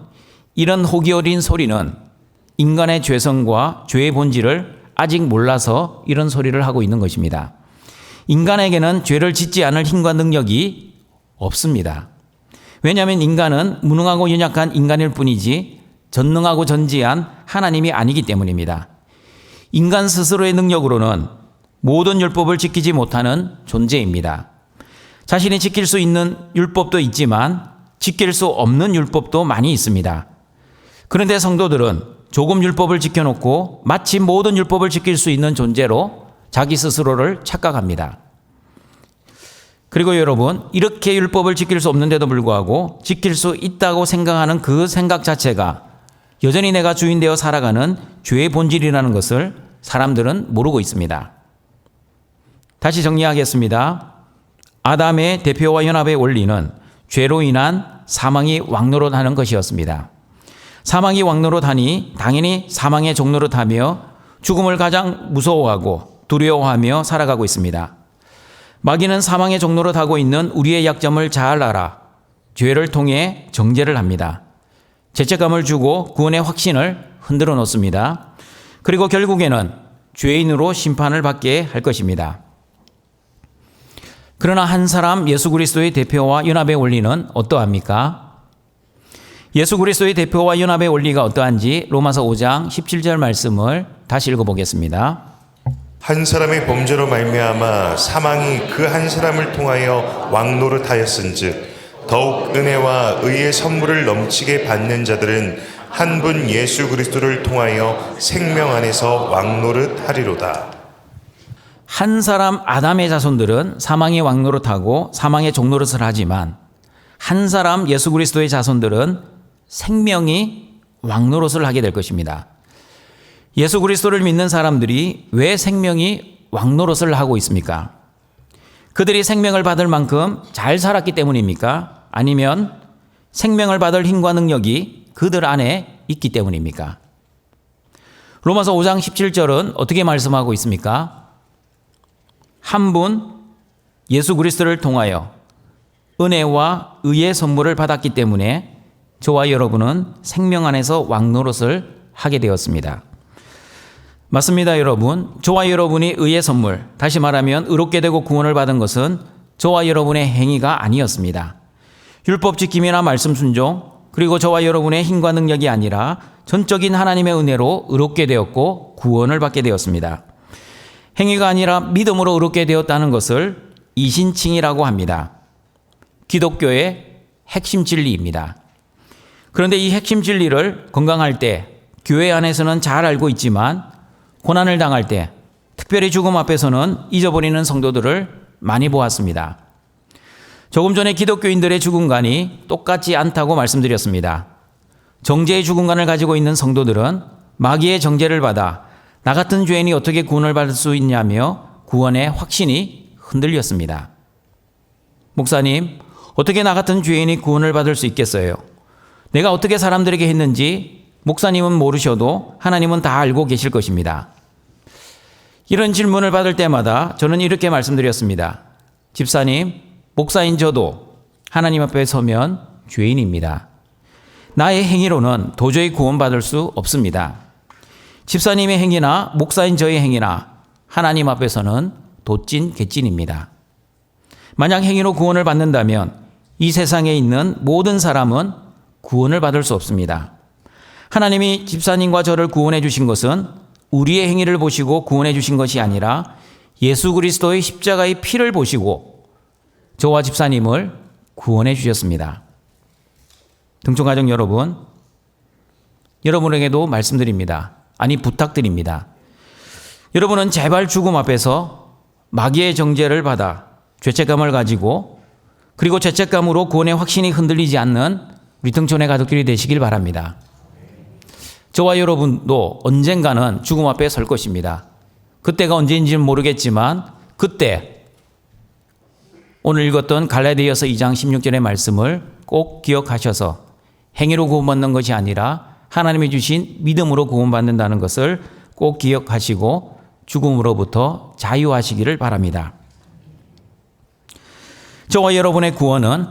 이런 호기 어린 소리는 인간의 죄성과 죄의 본질을 아직 몰라서 이런 소리를 하고 있는 것입니다. 인간에게는 죄를 짓지 않을 힘과 능력이 없습니다. 왜냐하면 인간은 무능하고 연약한 인간일 뿐이지 전능하고 전지한 하나님이 아니기 때문입니다. 인간 스스로의 능력으로는 모든 율법을 지키지 못하는 존재입니다. 자신이 지킬 수 있는 율법도 있지만 지킬 수 없는 율법도 많이 있습니다. 그런데 성도들은 조금 율법을 지켜놓고 마치 모든 율법을 지킬 수 있는 존재로 자기 스스로를 착각합니다. 그리고 여러분, 이렇게 율법을 지킬 수 없는데도 불구하고 지킬 수 있다고 생각하는 그 생각 자체가 여전히 내가 주인 되어 살아가는 죄의 본질이라는 것을 사람들은 모르고 있습니다. 다시 정리하겠습니다. 아담의 대표와 연합의 원리는 죄로 인한 사망이 왕노릇하는 것이었습니다. 사망이 왕노릇하니 당연히 사망의 종노릇하며 죽음을 가장 무서워하고 두려워하며 살아가고 있습니다. 마귀는 사망의 종노릇하고 있는 우리의 약점을 잘 알아 죄를 통해 정죄를 합니다. 죄책감을 주고 구원의 확신을 흔들어 놓습니다. 그리고 결국에는 죄인으로 심판을 받게 할 것입니다. 그러나 한 사람 예수 그리스도의 대표와 연합의 원리는 어떠합니까? 예수 그리스도의 대표와 연합의 원리가 어떠한지 로마서 5장 17절 말씀을 다시 읽어보겠습니다. 한 사람의 범죄로 말미암아 사망이 그 한 사람을 통하여 왕노릇하였은즉 더욱 은혜와 의의 선물을 넘치게 받는 자들은 한 분 예수 그리스도를 통하여 생명 안에서 왕노릇하리로다. 한 사람 아담의 자손들은 사망의 왕노릇하고 사망의 종노릇을 하지만 한 사람 예수 그리스도의 자손들은 생명이 왕노릇을 하게 될 것입니다. 예수 그리스도를 믿는 사람들이 왜 생명이 왕노릇을 하고 있습니까? 그들이 생명을 받을 만큼 잘 살았기 때문입니까? 아니면 생명을 받을 힘과 능력이 그들 안에 있기 때문입니까? 로마서 5장 17절은 어떻게 말씀하고 있습니까? 한 분 예수 그리스도를 통하여 은혜와 의의 선물을 받았기 때문에 저와 여러분은 생명 안에서 왕노릇을 하게 되었습니다. 맞습니다, 여러분. 저와 여러분이 의의 선물, 다시 말하면 의롭게 되고 구원을 받은 것은 저와 여러분의 행위가 아니었습니다. 율법 지킴이나 말씀 순종, 그리고 저와 여러분의 힘과 능력이 아니라 전적인 하나님의 은혜로 의롭게 되었고 구원을 받게 되었습니다. 행위가 아니라 믿음으로 의롭게 되었다는 것을 이신칭이라고 합니다. 기독교의 핵심 진리입니다. 그런데 이 핵심 진리를 건강할 때 교회 안에서는 잘 알고 있지만 고난을 당할 때 특별히 죽음 앞에서는 잊어버리는 성도들을 많이 보았습니다. 조금 전에 기독교인들의 죽음관이 똑같지 않다고 말씀드렸습니다. 정죄의 죽음관을 가지고 있는 성도들은 마귀의 정죄를 받아 나 같은 죄인이 어떻게 구원을 받을 수 있냐며 구원의 확신이 흔들렸습니다. 목사님, 어떻게 나 같은 죄인이 구원을 받을 수 있겠어요? 내가 어떻게 사람들에게 했는지 목사님은 모르셔도 하나님은 다 알고 계실 것입니다. 이런 질문을 받을 때마다 저는 이렇게 말씀드렸습니다. 집사님, 목사인 저도 하나님 앞에 서면 죄인입니다. 나의 행위로는 도저히 구원받을 수 없습니다. 집사님의 행위나 목사인 저의 행위나 하나님 앞에서는 도찐 개찐입니다. 만약 행위로 구원을 받는다면 이 세상에 있는 모든 사람은 구원을 받을 수 없습니다. 하나님이 집사님과 저를 구원해 주신 것은 우리의 행위를 보시고 구원해 주신 것이 아니라 예수 그리스도의 십자가의 피를 보시고 저와 집사님을 구원해 주셨습니다. 등촌가족 여러분, 여러분에게도 말씀드립니다. 아니 부탁드립니다. 여러분은 제발 죽음 앞에서 마귀의 정죄를 받아 죄책감을 가지고 그리고 죄책감으로 구원의 확신이 흔들리지 않는 우리 등촌의 가족들이 되시길 바랍니다. 저와 여러분도 언젠가는 죽음 앞에 설 것입니다. 그때가 언제인지는 모르겠지만 그때 오늘 읽었던 갈라디아서 2장 16절의 말씀을 꼭 기억하셔서 행위로 구원받는 것이 아니라 하나님이 주신 믿음으로 구원받는다는 것을 꼭 기억하시고 죽음으로부터 자유하시기를 바랍니다. 저와 여러분의 구원은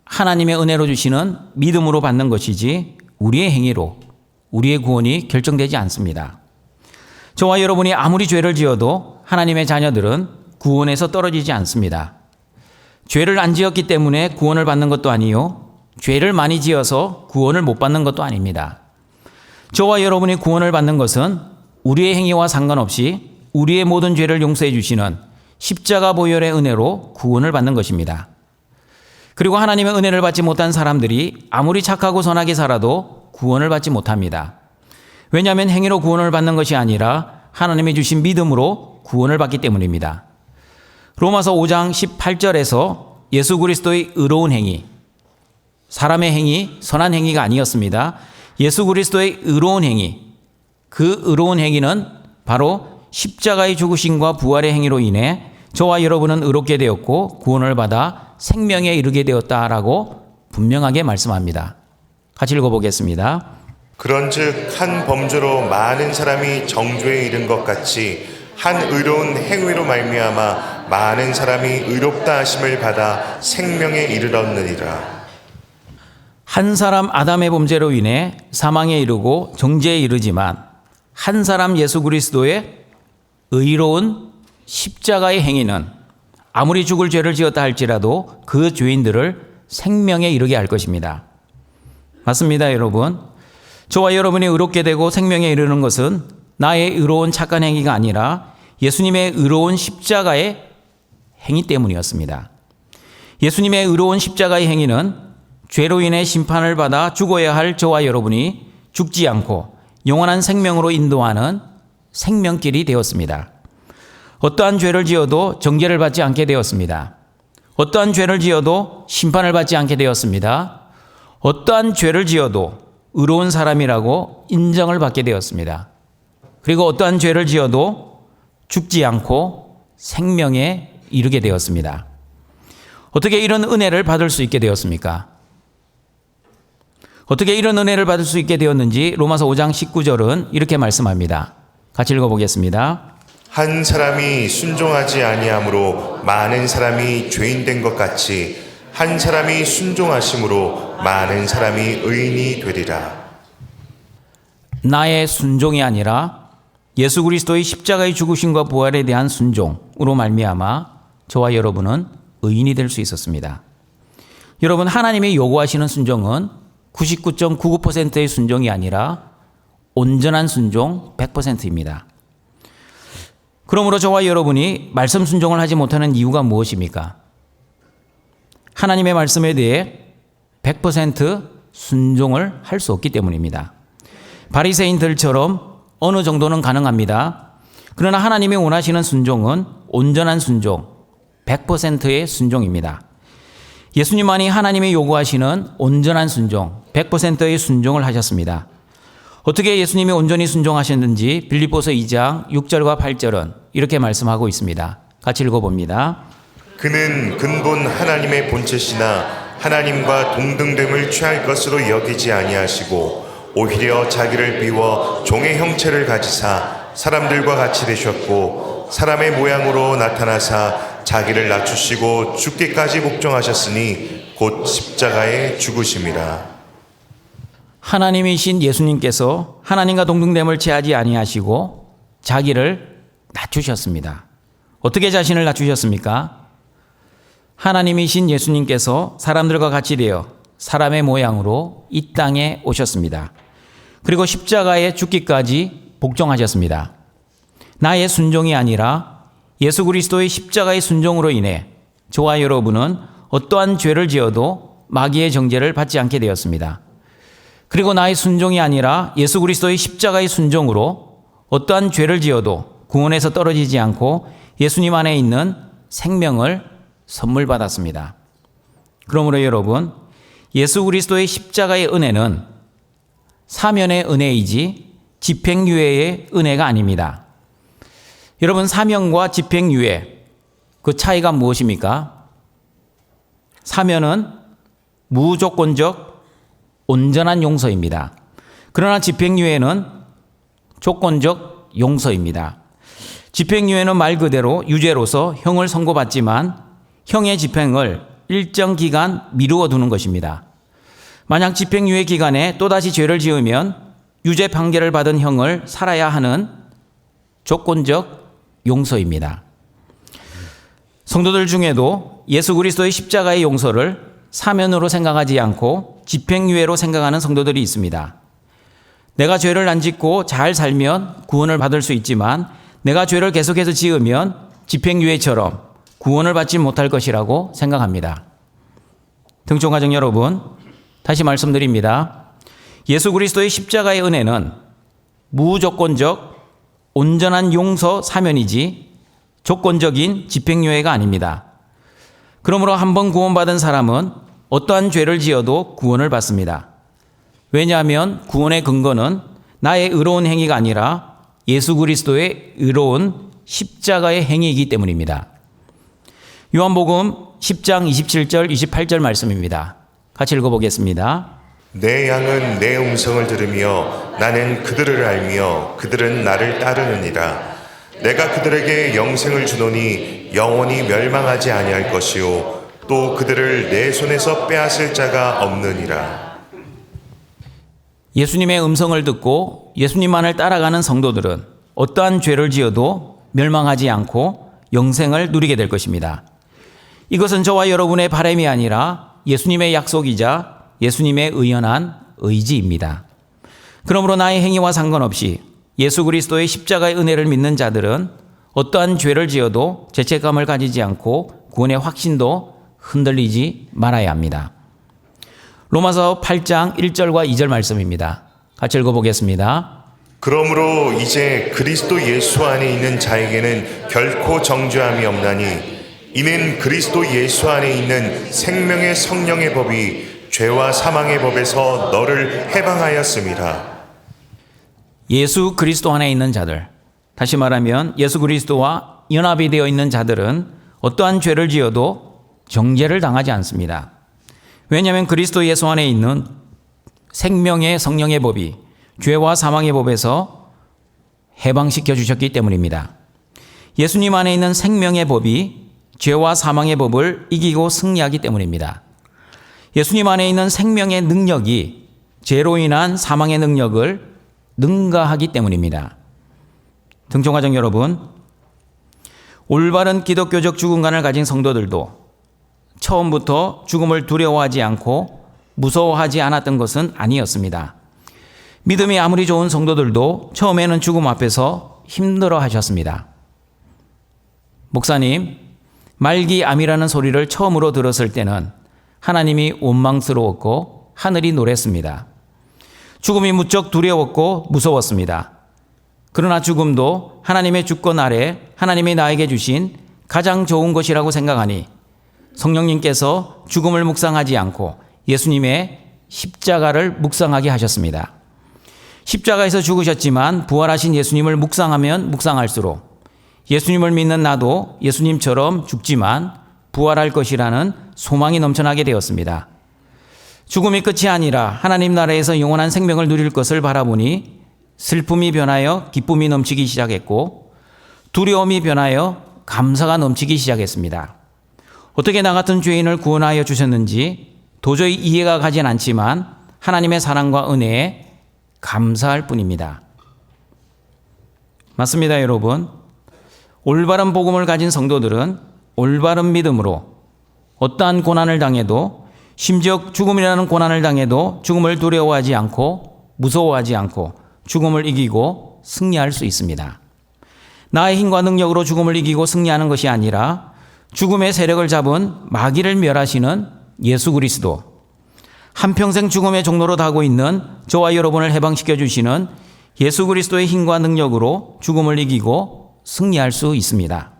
하나님의 은혜로 주시는 믿음으로 받는 것이지 우리의 행위로 우리의 구원이 결정되지 않습니다. 저와 여러분이 아무리 죄를 지어도 하나님의 자녀들은 구원에서 떨어지지 않습니다. 죄를 안 지었기 때문에 구원을 받는 것도 아니요, 죄를 많이 지어서 구원을 못 받는 것도 아닙니다. 저와 여러분이 구원을 받는 것은 우리의 행위와 상관없이 우리의 모든 죄를 용서해 주시는 십자가 보혈의 은혜로 구원을 받는 것입니다. 그리고 하나님의 은혜를 받지 못한 사람들이 아무리 착하고 선하게 살아도 구원을 받지 못합니다. 왜냐하면 행위로 구원을 받는 것이 아니라 하나님이 주신 믿음으로 구원을 받기 때문입니다. 로마서 5장 18절에서 예수 그리스도의 의로운 행위, 사람의 행위, 선한 행위가 아니었습니다. 예수 그리스도의 의로운 행위, 그 의로운 행위는 바로 십자가의 죽으심과 부활의 행위로 인해 저와 여러분은 의롭게 되었고 구원을 받아 생명에 이르게 되었다라고 분명하게 말씀합니다. 같이 읽어보겠습니다. 그런즉 한 범죄로 많은 사람이 정죄에 이른 것 같이 한 의로운 행위로 말미암아 많은 사람이 의롭다 하심을 받아 생명에 이르렀느니라. 한 사람 아담의 범죄로 인해 사망에 이르고 정죄에 이르지만 한 사람 예수 그리스도의 의로운 십자가의 행위는 아무리 죽을 죄를 지었다 할지라도 그 죄인들을 생명에 이르게 할 것입니다. 맞습니다, 여러분. 저와 여러분이 의롭게 되고 생명에 이르는 것은 나의 의로운 착한 행위가 아니라 예수님의 의로운 십자가의 행위 때문이었습니다. 예수님의 의로운 십자가의 행위는 죄로 인해 심판을 받아 죽어야 할 저와 여러분이 죽지 않고 영원한 생명으로 인도하는 생명길이 되었습니다. 어떠한 죄를 지어도 정죄를 받지 않게 되었습니다. 어떠한 죄를 지어도 심판을 받지 않게 되었습니다. 어떠한 죄를 지어도 의로운 사람이라고 인정을 받게 되었습니다. 그리고 어떠한 죄를 지어도 죽지 않고 생명에 이르게 되었습니다. 어떻게 이런 은혜를 받을 수 있게 되었습니까? 어떻게 이런 은혜를 받을 수 있게 되었는지 로마서 5장 19절은 이렇게 말씀합니다. 같이 읽어보겠습니다. 한 사람이 순종하지 아니함으로 많은 사람이 죄인 된 것 같이 한 사람이 순종하심으로 많은 사람이 의인이 되리라. 나의 순종이 아니라 예수 그리스도의 십자가의 죽으심과 부활에 대한 순종으로 말미암아 저와 여러분은 의인이 될 수 있었습니다. 여러분, 하나님이 요구하시는 순종은 99.99%의 순종이 아니라 온전한 순종 100%입니다. 그러므로 저와 여러분이 말씀 순종을 하지 못하는 이유가 무엇입니까? 하나님의 말씀에 대해 100% 순종을 할 수 없기 때문입니다. 바리새인들처럼 어느 정도는 가능합니다. 그러나 하나님이 원하시는 순종은 온전한 순종, 100%의 순종입니다. 예수님만이 하나님이 요구하시는 온전한 순종, 100%의 순종을 하셨습니다. 어떻게 예수님이 온전히 순종하셨는지 빌립보서 2장 6절과 8절은 이렇게 말씀하고 있습니다. 같이 읽어봅니다. 그는 근본 하나님의 본체시나 하나님과 동등됨을 취할 것으로 여기지 아니하시고 오히려 자기를 비워 종의 형체를 가지사 사람들과 같이 되셨고 사람의 모양으로 나타나사 자기를 낮추시고 죽기까지 복종하셨으니 곧 십자가에 죽으심이라. 하나님이신 예수님께서 하나님과 동등됨을 취하지 아니하시고 자기를 낮추셨습니다. 어떻게 자신을 낮추셨습니까? 하나님이신 예수님께서 사람들과 같이 되어 사람의 모양으로 이 땅에 오셨습니다. 그리고 십자가에 죽기까지 복종하셨습니다. 나의 순종이 아니라 예수 그리스도의 십자가의 순종으로 인해 저와 여러분은 어떠한 죄를 지어도 마귀의 정죄를 받지 않게 되었습니다. 그리고 나의 순종이 아니라 예수 그리스도의 십자가의 순종으로 어떠한 죄를 지어도 구원에서 떨어지지 않고 예수님 안에 있는 생명을 선물 받았습니다. 그러므로 여러분, 예수 그리스도의 십자가의 은혜는 사면의 은혜이지 집행유예의 은혜가 아닙니다. 여러분, 사면과 집행유예, 그 차이가 무엇입니까? 사면은 무조건적 온전한 용서입니다. 그러나 집행유예는 조건적 용서입니다. 집행유예는 말 그대로 유죄로서 형을 선고받지만 형의 집행을 일정 기간 미루어 두는 것입니다. 만약 집행유예 기간에 또다시 죄를 지으면 유죄 판결을 받은 형을 살아야 하는 조건적 용서입니다. 성도들 중에도 예수 그리스도의 십자가의 용서를 사면으로 생각하지 않고 집행유예로 생각하는 성도들이 있습니다. 내가 죄를 안 짓고 잘 살면 구원을 받을 수 있지만 내가 죄를 계속해서 지으면 집행유예처럼 구원을 받지 못할 것이라고 생각합니다. 등촌가정 여러분, 다시 말씀드립니다. 예수 그리스도의 십자가의 은혜는 무조건적 온전한 용서 사면이지 조건적인 집행유예가 아닙니다. 그러므로 한 번 구원받은 사람은 어떠한 죄를 지어도 구원을 받습니다. 왜냐하면 구원의 근거는 나의 의로운 행위가 아니라 예수 그리스도의 의로운 십자가의 행위이기 때문입니다. 요한복음 10장 27절 28절 말씀입니다. 같이 읽어보겠습니다. 내 양은 내 음성을 들으며 나는 그들을 알며 그들은 나를 따르느니라. 내가 그들에게 영생을 주노니 영원히 멸망하지 아니할 것이요 또 그들을 내 손에서 빼앗을 자가 없느니라. 예수님의 음성을 듣고 예수님만을 따라가는 성도들은 어떠한 죄를 지어도 멸망하지 않고 영생을 누리게 될 것입니다. 이것은 저와 여러분의 바람이 아니라 예수님의 약속이자 예수님의 의연한 의지입니다. 그러므로 나의 행위와 상관없이 예수 그리스도의 십자가의 은혜를 믿는 자들은 어떠한 죄를 지어도 죄책감을 가지지 않고 구원의 확신도 흔들리지 말아야 합니다. 로마서 8장 1절과 2절 말씀입니다. 같이 읽어보겠습니다. 그러므로 이제 그리스도 예수 안에 있는 자에게는 결코 정죄함이 없나니 이는 그리스도 예수 안에 있는 생명의 성령의 법이 죄와 사망의 법에서 너를 해방하였음이라. 예수 그리스도 안에 있는 자들, 다시 말하면 예수 그리스도와 연합이 되어 있는 자들은 어떠한 죄를 지어도 정죄를 당하지 않습니다. 왜냐하면 그리스도 예수 안에 있는 생명의 성령의 법이 죄와 사망의 법에서 해방시켜 주셨기 때문입니다. 예수님 안에 있는 생명의 법이 죄와 사망의 법을 이기고 승리하기 때문입니다. 예수님 안에 있는 생명의 능력이 죄로 인한 사망의 능력을 능가하기 때문입니다. 등촌가정 여러분, 올바른 기독교적 죽음관을 가진 성도들도 처음부터 죽음을 두려워하지 않고 무서워하지 않았던 것은 아니었습니다. 믿음이 아무리 좋은 성도들도 처음에는 죽음 앞에서 힘들어 하셨습니다. 목사님, 말기암이라는 소리를 처음으로 들었을 때는 하나님이 원망스러웠고 하늘이 노랬습니다. 죽음이 무척 두려웠고 무서웠습니다. 그러나 죽음도 하나님의 주권 아래 하나님이 나에게 주신 가장 좋은 것이라고 생각하니 성령님께서 죽음을 묵상하지 않고 예수님의 십자가를 묵상하게 하셨습니다. 십자가에서 죽으셨지만 부활하신 예수님을 묵상하면 묵상할수록 예수님을 믿는 나도 예수님처럼 죽지만 부활할 것이라는 소망이 넘쳐나게 되었습니다. 죽음이 끝이 아니라 하나님 나라에서 영원한 생명을 누릴 것을 바라보니 슬픔이 변하여 기쁨이 넘치기 시작했고 두려움이 변하여 감사가 넘치기 시작했습니다. 어떻게 나 같은 죄인을 구원하여 주셨는지 도저히 이해가 가진 않지만 하나님의 사랑과 은혜에 감사할 뿐입니다. 맞습니다, 여러분. 올바른 복음을 가진 성도들은 올바른 믿음으로 어떠한 고난을 당해도 심지어 죽음이라는 고난을 당해도 죽음을 두려워하지 않고 무서워하지 않고 죽음을 이기고 승리할 수 있습니다. 나의 힘과 능력으로 죽음을 이기고 승리하는 것이 아니라 죽음의 세력을 잡은 마귀를 멸하시는 예수 그리스도, 한평생 죽음의 종로로 가고 있는 저와 여러분을 해방시켜 주시는 예수 그리스도의 힘과 능력으로 죽음을 이기고 승리할 수 있습니다.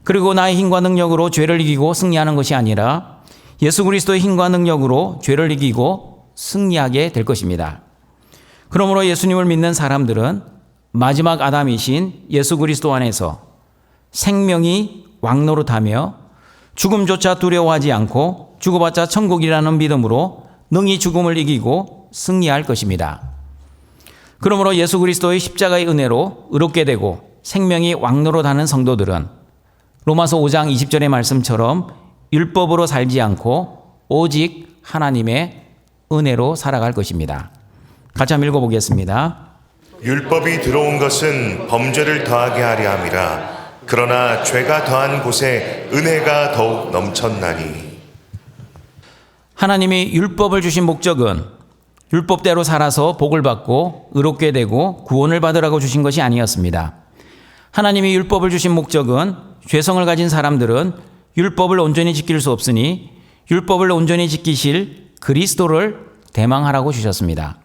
그리고 나의 힘과 능력으로 죄를 이기고 승리하는 것이 아니라 예수 그리스도의 힘과 능력으로 죄를 이기고 승리하게 될 것입니다. 그러므로 예수님을 믿는 사람들은 마지막 아담이신 예수 그리스도 안에서 생명이 왕노릇하며 죽음조차 두려워하지 않고 죽어봤자 천국이라는 믿음으로 능히 죽음을 이기고 승리할 것입니다. 그러므로 예수 그리스도의 십자가의 은혜로 의롭게 되고 생명이 왕노릇하는 성도들은 로마서 5장 20절의 말씀처럼 율법으로 살지 않고 오직 하나님의 은혜로 살아갈 것입니다. 같이 한번 읽어보겠습니다. 율법이 들어온 것은 범죄를 더하게 하려 함이라. 그러나 죄가 더한 곳에 은혜가 더욱 넘쳤나니. 하나님이 율법을 주신 목적은 율법대로 살아서 복을 받고 의롭게 되고 구원을 받으라고 주신 것이 아니었습니다. 하나님이 율법을 주신 목적은 죄성을 가진 사람들은 율법을 온전히 지킬 수 없으니 율법을 온전히 지키실 그리스도를 대망하라고 주셨습니다.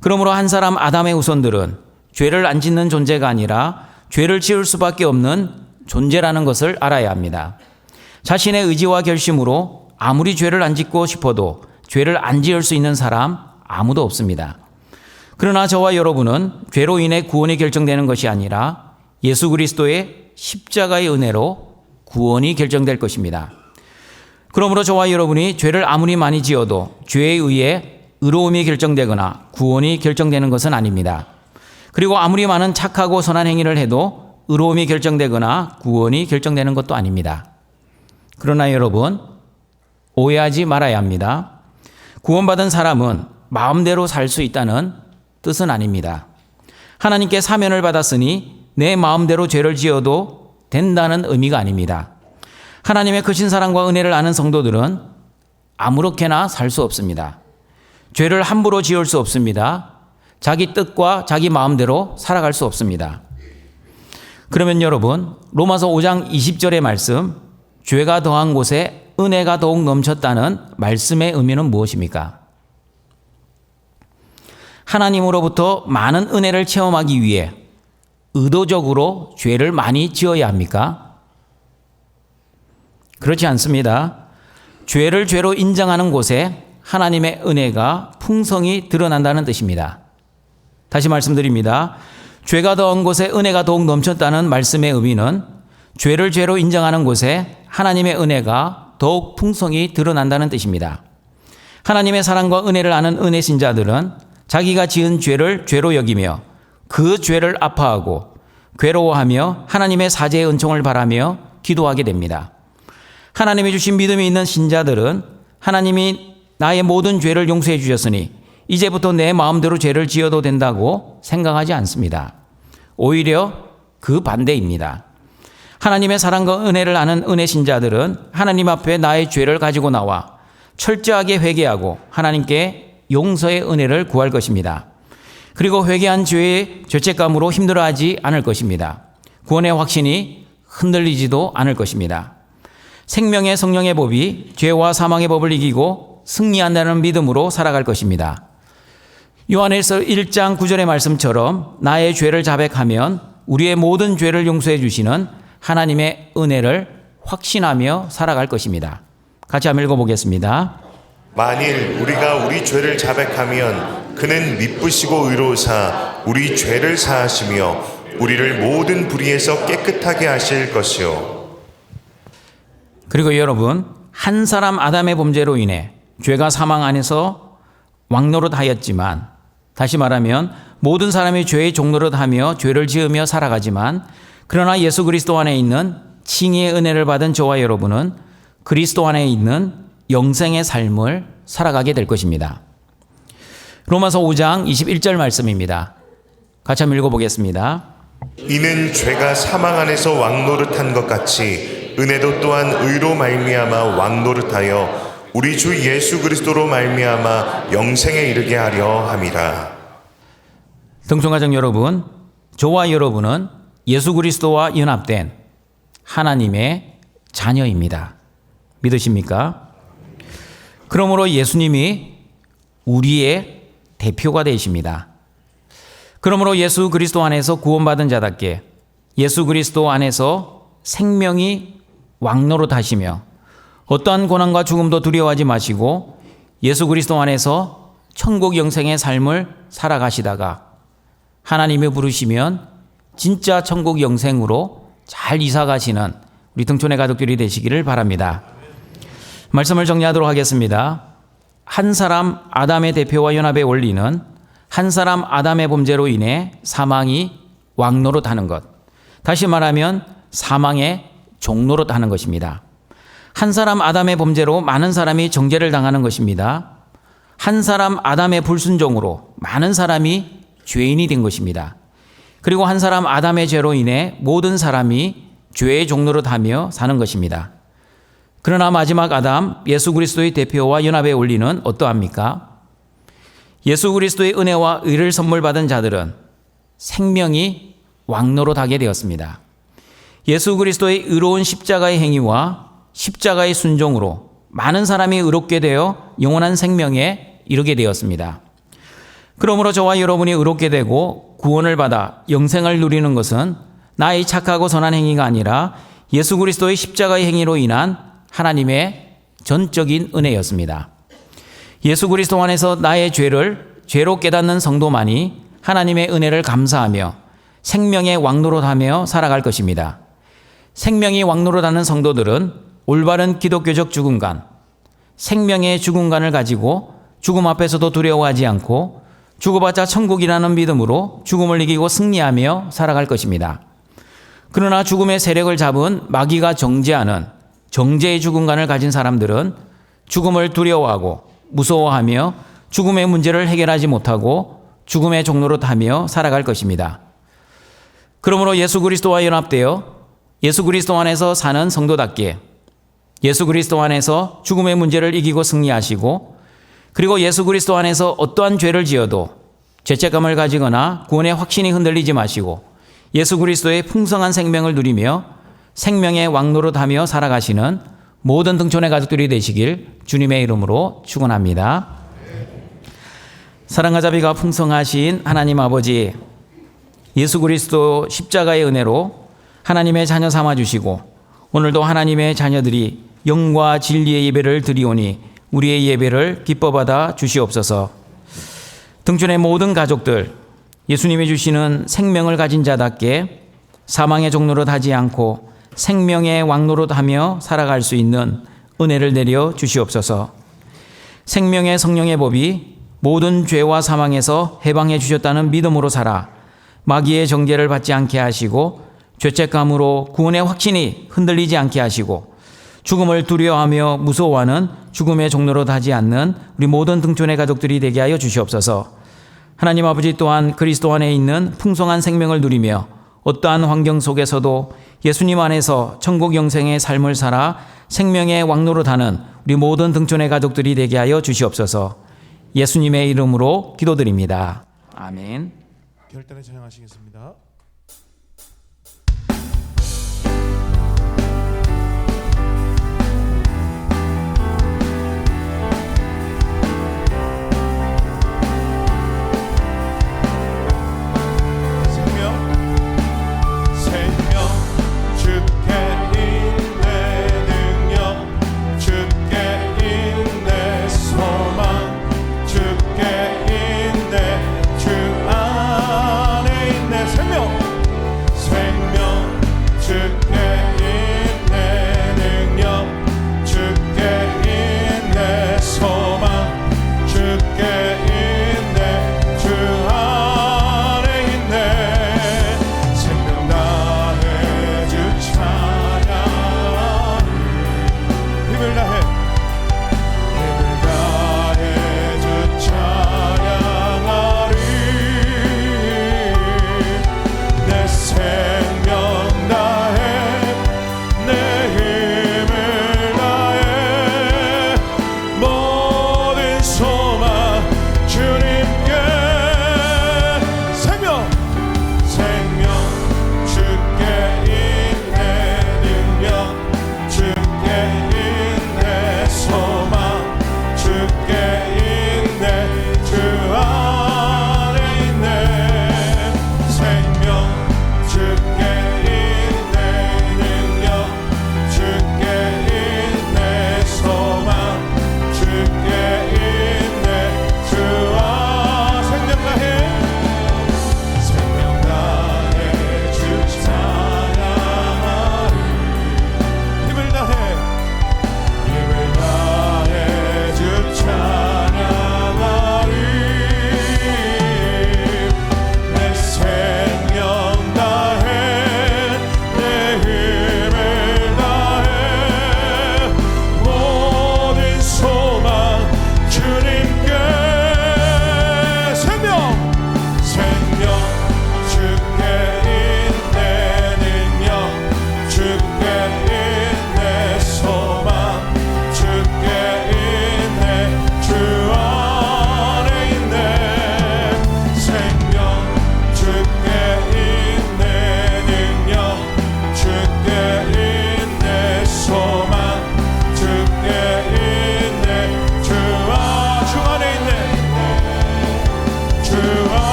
그러므로 한 사람 아담의 후손들은 죄를 안 짓는 존재가 아니라 죄를 지을 수밖에 없는 존재라는 것을 알아야 합니다. 자신의 의지와 결심으로 아무리 죄를 안 짓고 싶어도 죄를 안 지을 수 있는 사람 아무도 없습니다. 그러나 저와 여러분은 죄로 인해 구원이 결정되는 것이 아니라 예수 그리스도의 십자가의 은혜로 구원이 결정될 것입니다. 그러므로 저와 여러분이 죄를 아무리 많이 지어도 죄에 의해 의로움이 결정되거나 구원이 결정되는 것은 아닙니다. 그리고 아무리 많은 착하고 선한 행위를 해도 의로움이 결정되거나 구원이 결정되는 것도 아닙니다. 그러나 여러분, 오해하지 말아야 합니다. 구원받은 사람은 마음대로 살 수 있다는 뜻은 아닙니다. 하나님께 사면을 받았으니 내 마음대로 죄를 지어도 된다는 의미가 아닙니다. 하나님의 크신 사랑과 은혜를 아는 성도들은 아무렇게나 살 수 없습니다. 죄를 함부로 지을 수 없습니다. 자기 뜻과 자기 마음대로 살아갈 수 없습니다. 그러면 여러분, 로마서 5장 20절의 말씀, 죄가 더한 곳에 은혜가 더욱 넘쳤다는 말씀의 의미는 무엇입니까? 하나님으로부터 많은 은혜를 체험하기 위해 의도적으로 죄를 많이 지어야 합니까? 그렇지 않습니다. 죄를 죄로 인정하는 곳에 하나님의 은혜가 풍성히 드러난다는 뜻입니다. 다시 말씀드립니다. 죄가 더한 곳에 은혜가 더욱 넘쳤다는 말씀의 의미는 죄를 죄로 인정하는 곳에 하나님의 은혜가 더욱 풍성히 드러난다는 뜻입니다. 하나님의 사랑과 은혜를 아는 은혜 신자들은 자기가 지은 죄를 죄로 여기며 그 죄를 아파하고 괴로워하며 하나님의 사죄의 은총을 바라며 기도하게 됩니다. 하나님이 주신 믿음이 있는 신자들은 하나님이 나의 모든 죄를 용서해 주셨으니 이제부터 내 마음대로 죄를 지어도 된다고 생각하지 않습니다. 오히려 그 반대입니다. 하나님의 사랑과 은혜를 아는 은혜 신자들은 하나님 앞에 나의 죄를 가지고 나와 철저하게 회개하고 하나님께 용서의 은혜를 구할 것입니다. 그리고 회개한 죄의 죄책감으로 힘들어하지 않을 것입니다. 구원의 확신이 흔들리지도 않을 것입니다. 생명의 성령의 법이 죄와 사망의 법을 이기고 승리한다는 믿음으로 살아갈 것입니다. 요한일서 1장 9절의 말씀처럼 나의 죄를 자백하면 우리의 모든 죄를 용서해 주시는 하나님의 은혜를 확신하며 살아갈 것입니다. 같이 한번 읽어보겠습니다. 만일 우리가 우리 죄를 자백하면 그는 미쁘시고 의로우사 우리 죄를 사하시며 우리를 모든 불의에서 깨끗하게 하실 것이요. 그리고 여러분, 한 사람 아담의 범죄로 인해 죄가 사망 안에서 왕노릇하였지만, 다시 말하면 모든 사람이 죄의 종노릇하며 죄를 지으며 살아가지만, 그러나 예수 그리스도 안에 있는 칭의의 은혜를 받은 저와 여러분은 그리스도 안에 있는 영생의 삶을 살아가게 될 것입니다. 로마서 5장 21절 말씀입니다. 같이 한번 읽어보겠습니다. 이는 죄가 사망 안에서 왕노릇한 것 같이 은혜도 또한 의로 말미암아 왕노릇하여 우리 주 예수 그리스도로 말미암아 영생에 이르게 하려 함이라. 등촌가족 여러분, 저와 여러분은 예수 그리스도와 연합된 하나님의 자녀입니다. 믿으십니까? 그러므로 예수님이 우리의 대표가 되십니다. 그러므로 예수 그리스도 안에서 구원받은 자답게 예수 그리스도 안에서 생명이 왕노릇하시며 어떠한 고난과 죽음도 두려워하지 마시고 예수 그리스도 안에서 천국 영생의 삶을 살아가시다가 하나님이 부르시면 진짜 천국 영생으로 잘 이사가시는 우리 등촌의 가족들이 되시기를 바랍니다. 말씀을 정리하도록 하겠습니다. 한 사람 아담의 대표와 연합의 원리는 한 사람 아담의 범죄로 인해 사망이 왕노릇하는 것, 다시 말하면 사망의 종노릇하는 것입니다. 한 사람 아담의 범죄로 많은 사람이 정죄를 당하는 것입니다. 한 사람 아담의 불순종으로 많은 사람이 죄인이 된 것입니다. 그리고 한 사람 아담의 죄로 인해 모든 사람이 죄의 종노릇하며 사는 것입니다. 그러나 마지막 아담 예수 그리스도의 대표와 연합의 원리는 어떠합니까? 예수 그리스도의 은혜와 의를 선물 받은 자들은 생명이 왕노릇하게 되었습니다. 예수 그리스도의 의로운 십자가의 행위와 십자가의 순종으로 많은 사람이 의롭게 되어 영원한 생명에 이르게 되었습니다. 그러므로 저와 여러분이 의롭게 되고 구원을 받아 영생을 누리는 것은 나의 착하고 선한 행위가 아니라 예수 그리스도의 십자가의 행위로 인한 하나님의 전적인 은혜였습니다. 예수 그리스도 안에서 나의 죄를 죄로 깨닫는 성도만이 하나님의 은혜를 감사하며 생명의 왕노릇하며 살아갈 것입니다. 생명이 왕노릇하는 성도들은 올바른 기독교적 죽음관, 생명의 죽음관을 가지고 죽음 앞에서도 두려워하지 않고 죽어봤자 천국이라는 믿음으로 죽음을 이기고 승리하며 살아갈 것입니다. 그러나 죽음의 세력을 잡은 마귀가 정죄하는 정죄의 죽음관을 가진 사람들은 죽음을 두려워하고 무서워하며 죽음의 문제를 해결하지 못하고 죽음의 종노릇하며 살아갈 것입니다. 그러므로 예수 그리스도와 연합되어 예수 그리스도 안에서 사는 성도답게 예수 그리스도 안에서 죽음의 문제를 이기고 승리하시고 그리고 예수 그리스도 안에서 어떠한 죄를 지어도 죄책감을 가지거나 구원의 확신이 흔들리지 마시고 예수 그리스도의 풍성한 생명을 누리며 생명의 왕노릇하며 살아가시는 모든 등촌의 가족들이 되시길 주님의 이름으로 축원합니다. 사랑과 자비가 풍성하신 하나님 아버지, 예수 그리스도 십자가의 은혜로 하나님의 자녀 삼아주시고 오늘도 하나님의 자녀들이 영과 진리의 예배를 드리오니 우리의 예배를 기뻐받아 주시옵소서. 등촌의 모든 가족들, 예수님이 주시는 생명을 가진 자답게 사망의 종노릇 하지 않고 생명의 왕노릇 하며 살아갈 수 있는 은혜를 내려 주시옵소서. 생명의 성령의 법이 모든 죄와 사망에서 해방해 주셨다는 믿음으로 살아 마귀의 정죄를 받지 않게 하시고 죄책감으로 구원의 확신이 흔들리지 않게 하시고 죽음을 두려워하며 무서워하는 죽음의 종노릇 하지 않는 우리 모든 등촌의 가족들이 되게 하여 주시옵소서. 하나님 아버지 또한 그리스도 안에 있는 풍성한 생명을 누리며 어떠한 환경 속에서도 예수님 안에서 천국 영생의 삶을 살아 생명의 왕노릇하는 우리 모든 등촌의 가족들이 되게 하여 주시옵소서. 예수님의 이름으로 기도드립니다. 아멘. 결단에 찬양하시겠습니다. 생명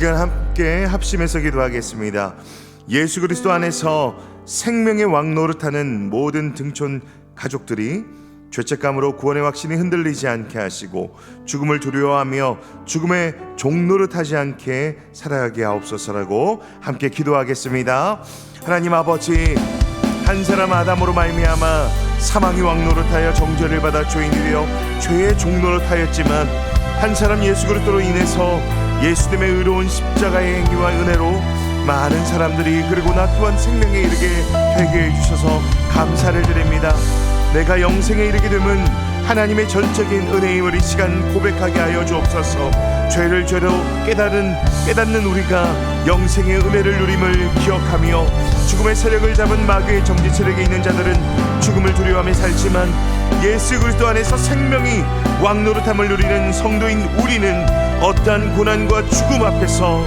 시간 함께 합심해서 기도하겠습니다. 예수 그리스도 안에서 생명의 왕 노릇하는 모든 등촌 가족들이 죄책감으로 구원의 확신이 흔들리지 않게 하시고 죽음을 두려워하며 죽음의 종 노릇하지 않게 살아가게 하옵소서라고 함께 기도하겠습니다. 하나님 아버지, 한 사람 아담으로 말미암아 사망의 왕 노릇하여 정죄를 받아 죄인이 되어 죄의 종 노릇하였지만 한 사람 예수 그리스도로 인해서 예수님의 의로운 십자가의 행위와 은혜로 많은 사람들이 그리고 나 또한 생명에 이르게 되게 해주셔서 감사를 드립니다. 내가 영생에 이르게 되면 하나님의 전적인 은혜임을 이 시간 고백하게 하여 주옵소서. 죄를 죄로 깨닫는 우리가 영생의 은혜를 누림을 기억하며 죽음의 세력을 잡은 마귀의 정지 세력에 있는 자들은 죽음을 두려워하며 살지만 예수 그리스도 안에서 생명이 왕노릇함을 누리는 성도인 우리는 어떠한 고난과 죽음 앞에서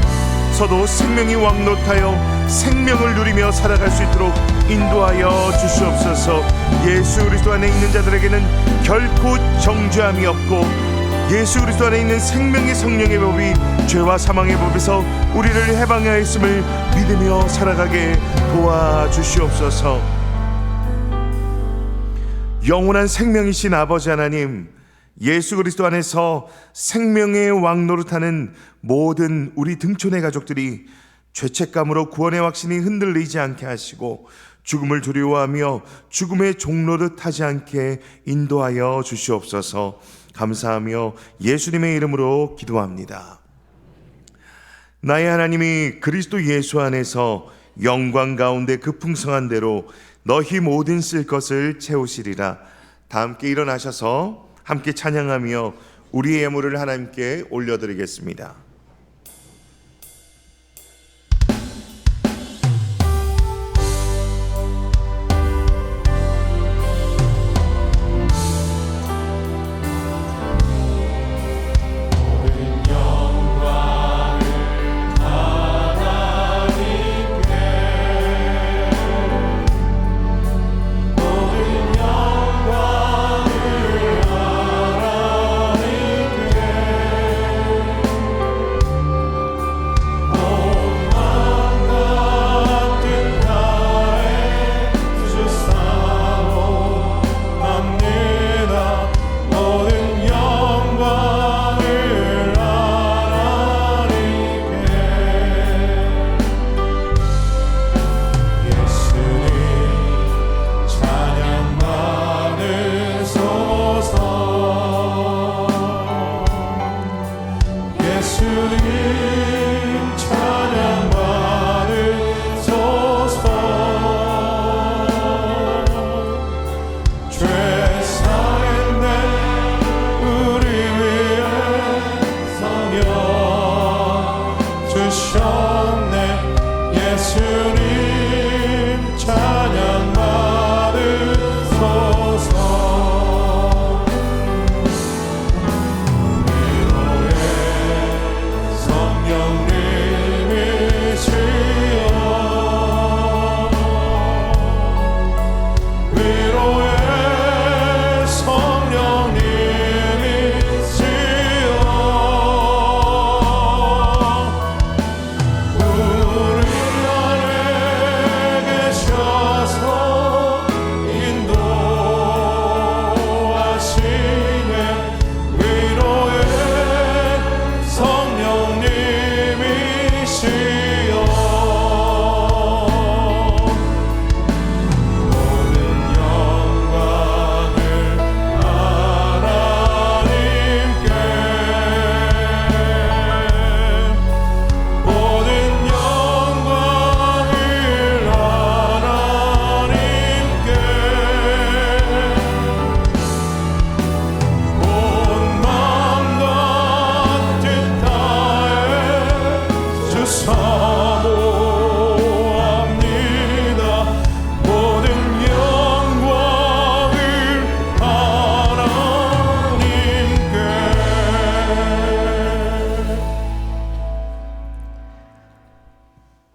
서도 생명이 왕노릇하여 생명을 누리며 살아갈 수 있도록 인도하여 주시옵소서. 예수 그리스도 안에 있는 자들에게는 결코 정죄함이 없고 예수 그리스도 안에 있는 생명의 성령의 법이 죄와 사망의 법에서 우리를 해방하였음을 믿으며 살아가게 도와주시옵소서. 영원한 생명이신 아버지 하나님, 예수 그리스도 안에서 생명의 왕 노릇하는 모든 우리 등촌의 가족들이 죄책감으로 구원의 확신이 흔들리지 않게 하시고 죽음을 두려워하며 죽음의 종노릇 하지 않게 인도하여 주시옵소서. 감사하며 예수님의 이름으로 기도합니다. 나의 하나님이 그리스도 예수 안에서 영광 가운데 그 풍성한 대로 너희 모든 쓸 것을 채우시리라. 다 함께 일어나셔서 함께 찬양하며 우리의 예물을 하나님께 올려드리겠습니다.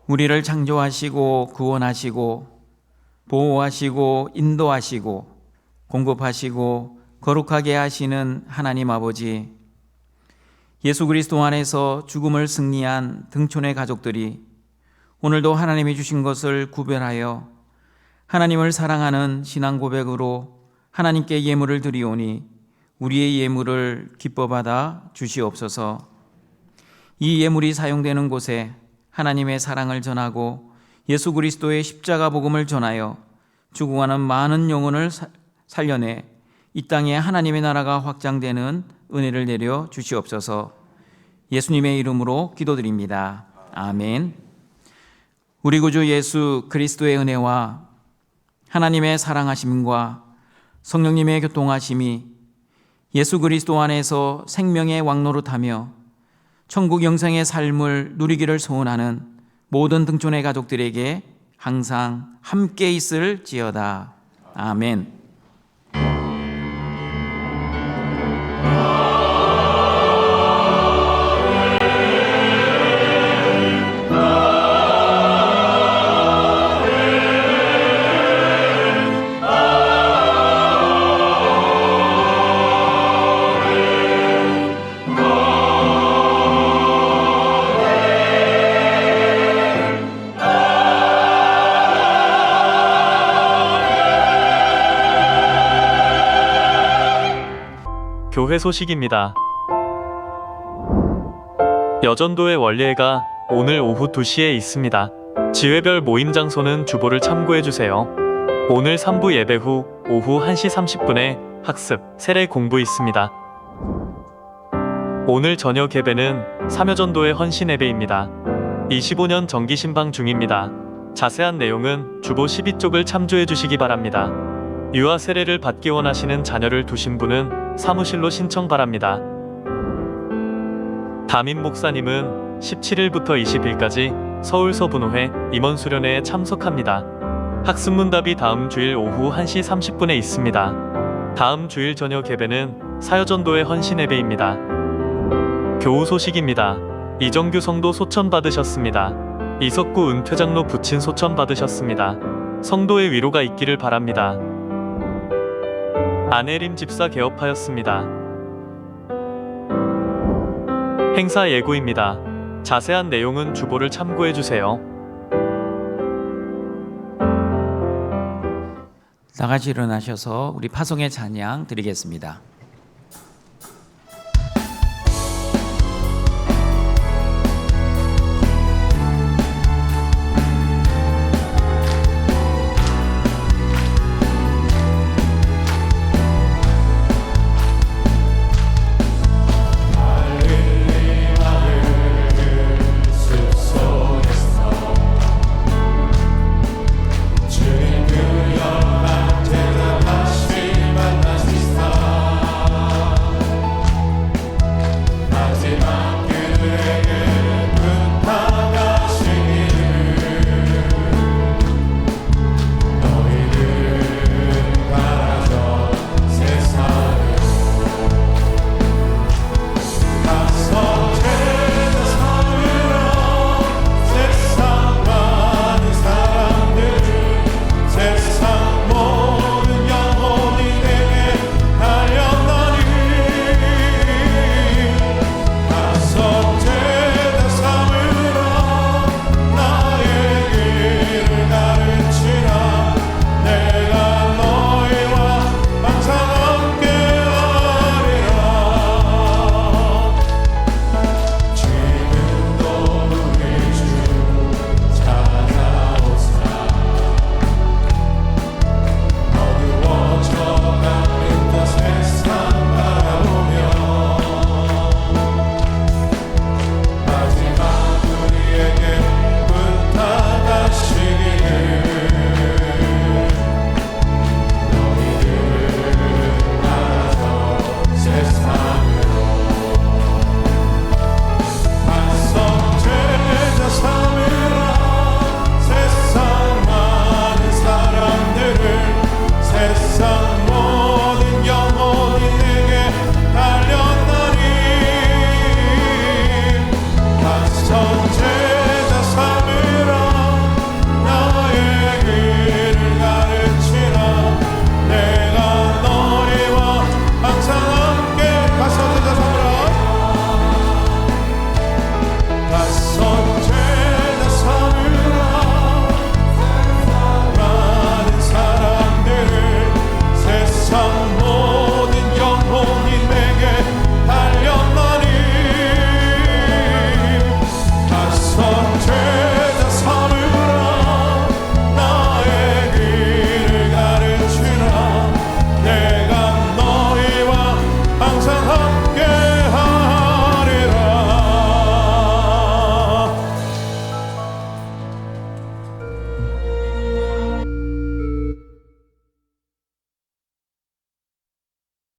우리를 창조하시고 구원하시고 보호하시고 인도하시고 공급하시고 거룩하게 하시는 하나님 아버지, 예수 그리스도 안에서 죽음을 승리한 등촌의 가족들이 오늘도 하나님이 주신 것을 구별하여 하나님을 사랑하는 신앙 고백으로 하나님께 예물을 드리오니 우리의 예물을 기뻐 받아 주시옵소서. 이 예물이 사용되는 곳에 하나님의 사랑을 전하고 예수 그리스도의 십자가 복음을 전하여 죽어가는 많은 영혼을 살려내 이 땅에 하나님의 나라가 확장되는 은혜를 내려 주시옵소서. 예수님의 이름으로 기도드립니다. 아멘. 우리 구주 예수 그리스도의 은혜와 하나님의 사랑하심과 성령님의 교통하심이 예수 그리스도 안에서 생명의 왕노릇하며 천국 영생의 삶을 누리기를 소원하는 모든 등촌의 가족들에게 항상 함께 있을지어다. 아멘. 교회 소식입니다. 여전도의 원례회가 오늘 오후 2시에 있습니다. 지회별 모임 장소는 주보를 참고해주세요. 오늘 3부 예배 후 오후 1시 30분에 학습, 세례 공부 있습니다. 오늘 저녁 예배는 삼여전도의 헌신 예배입니다. 25년 정기 신방 중입니다. 자세한 내용은 주보 12쪽을 참조해 주시기 바랍니다. 유아 세례를 받기 원하시는 자녀를 두신 분은 사무실로 신청 바랍니다. 담임 목사님은 17일부터 20일까지 서울 서분호회 임원수련회에 참석합니다. 학습문답이 다음 주일 오후 1시 30분에 있습니다. 다음 주일 저녁 예배는 사여전도의 헌신 예배입니다. 교우 소식입니다. 이정규 성도 소천 받으셨습니다. 이석구 은퇴장로 부친 소천 받으셨습니다. 성도의 위로가 있기를 바랍니다. 안혜림 집사 개업하였습니다. 행사 예고입니다. 자세한 내용은 주보를 참고해주세요. 다 같이 일어나셔서 우리 파송의 찬양 드리겠습니다.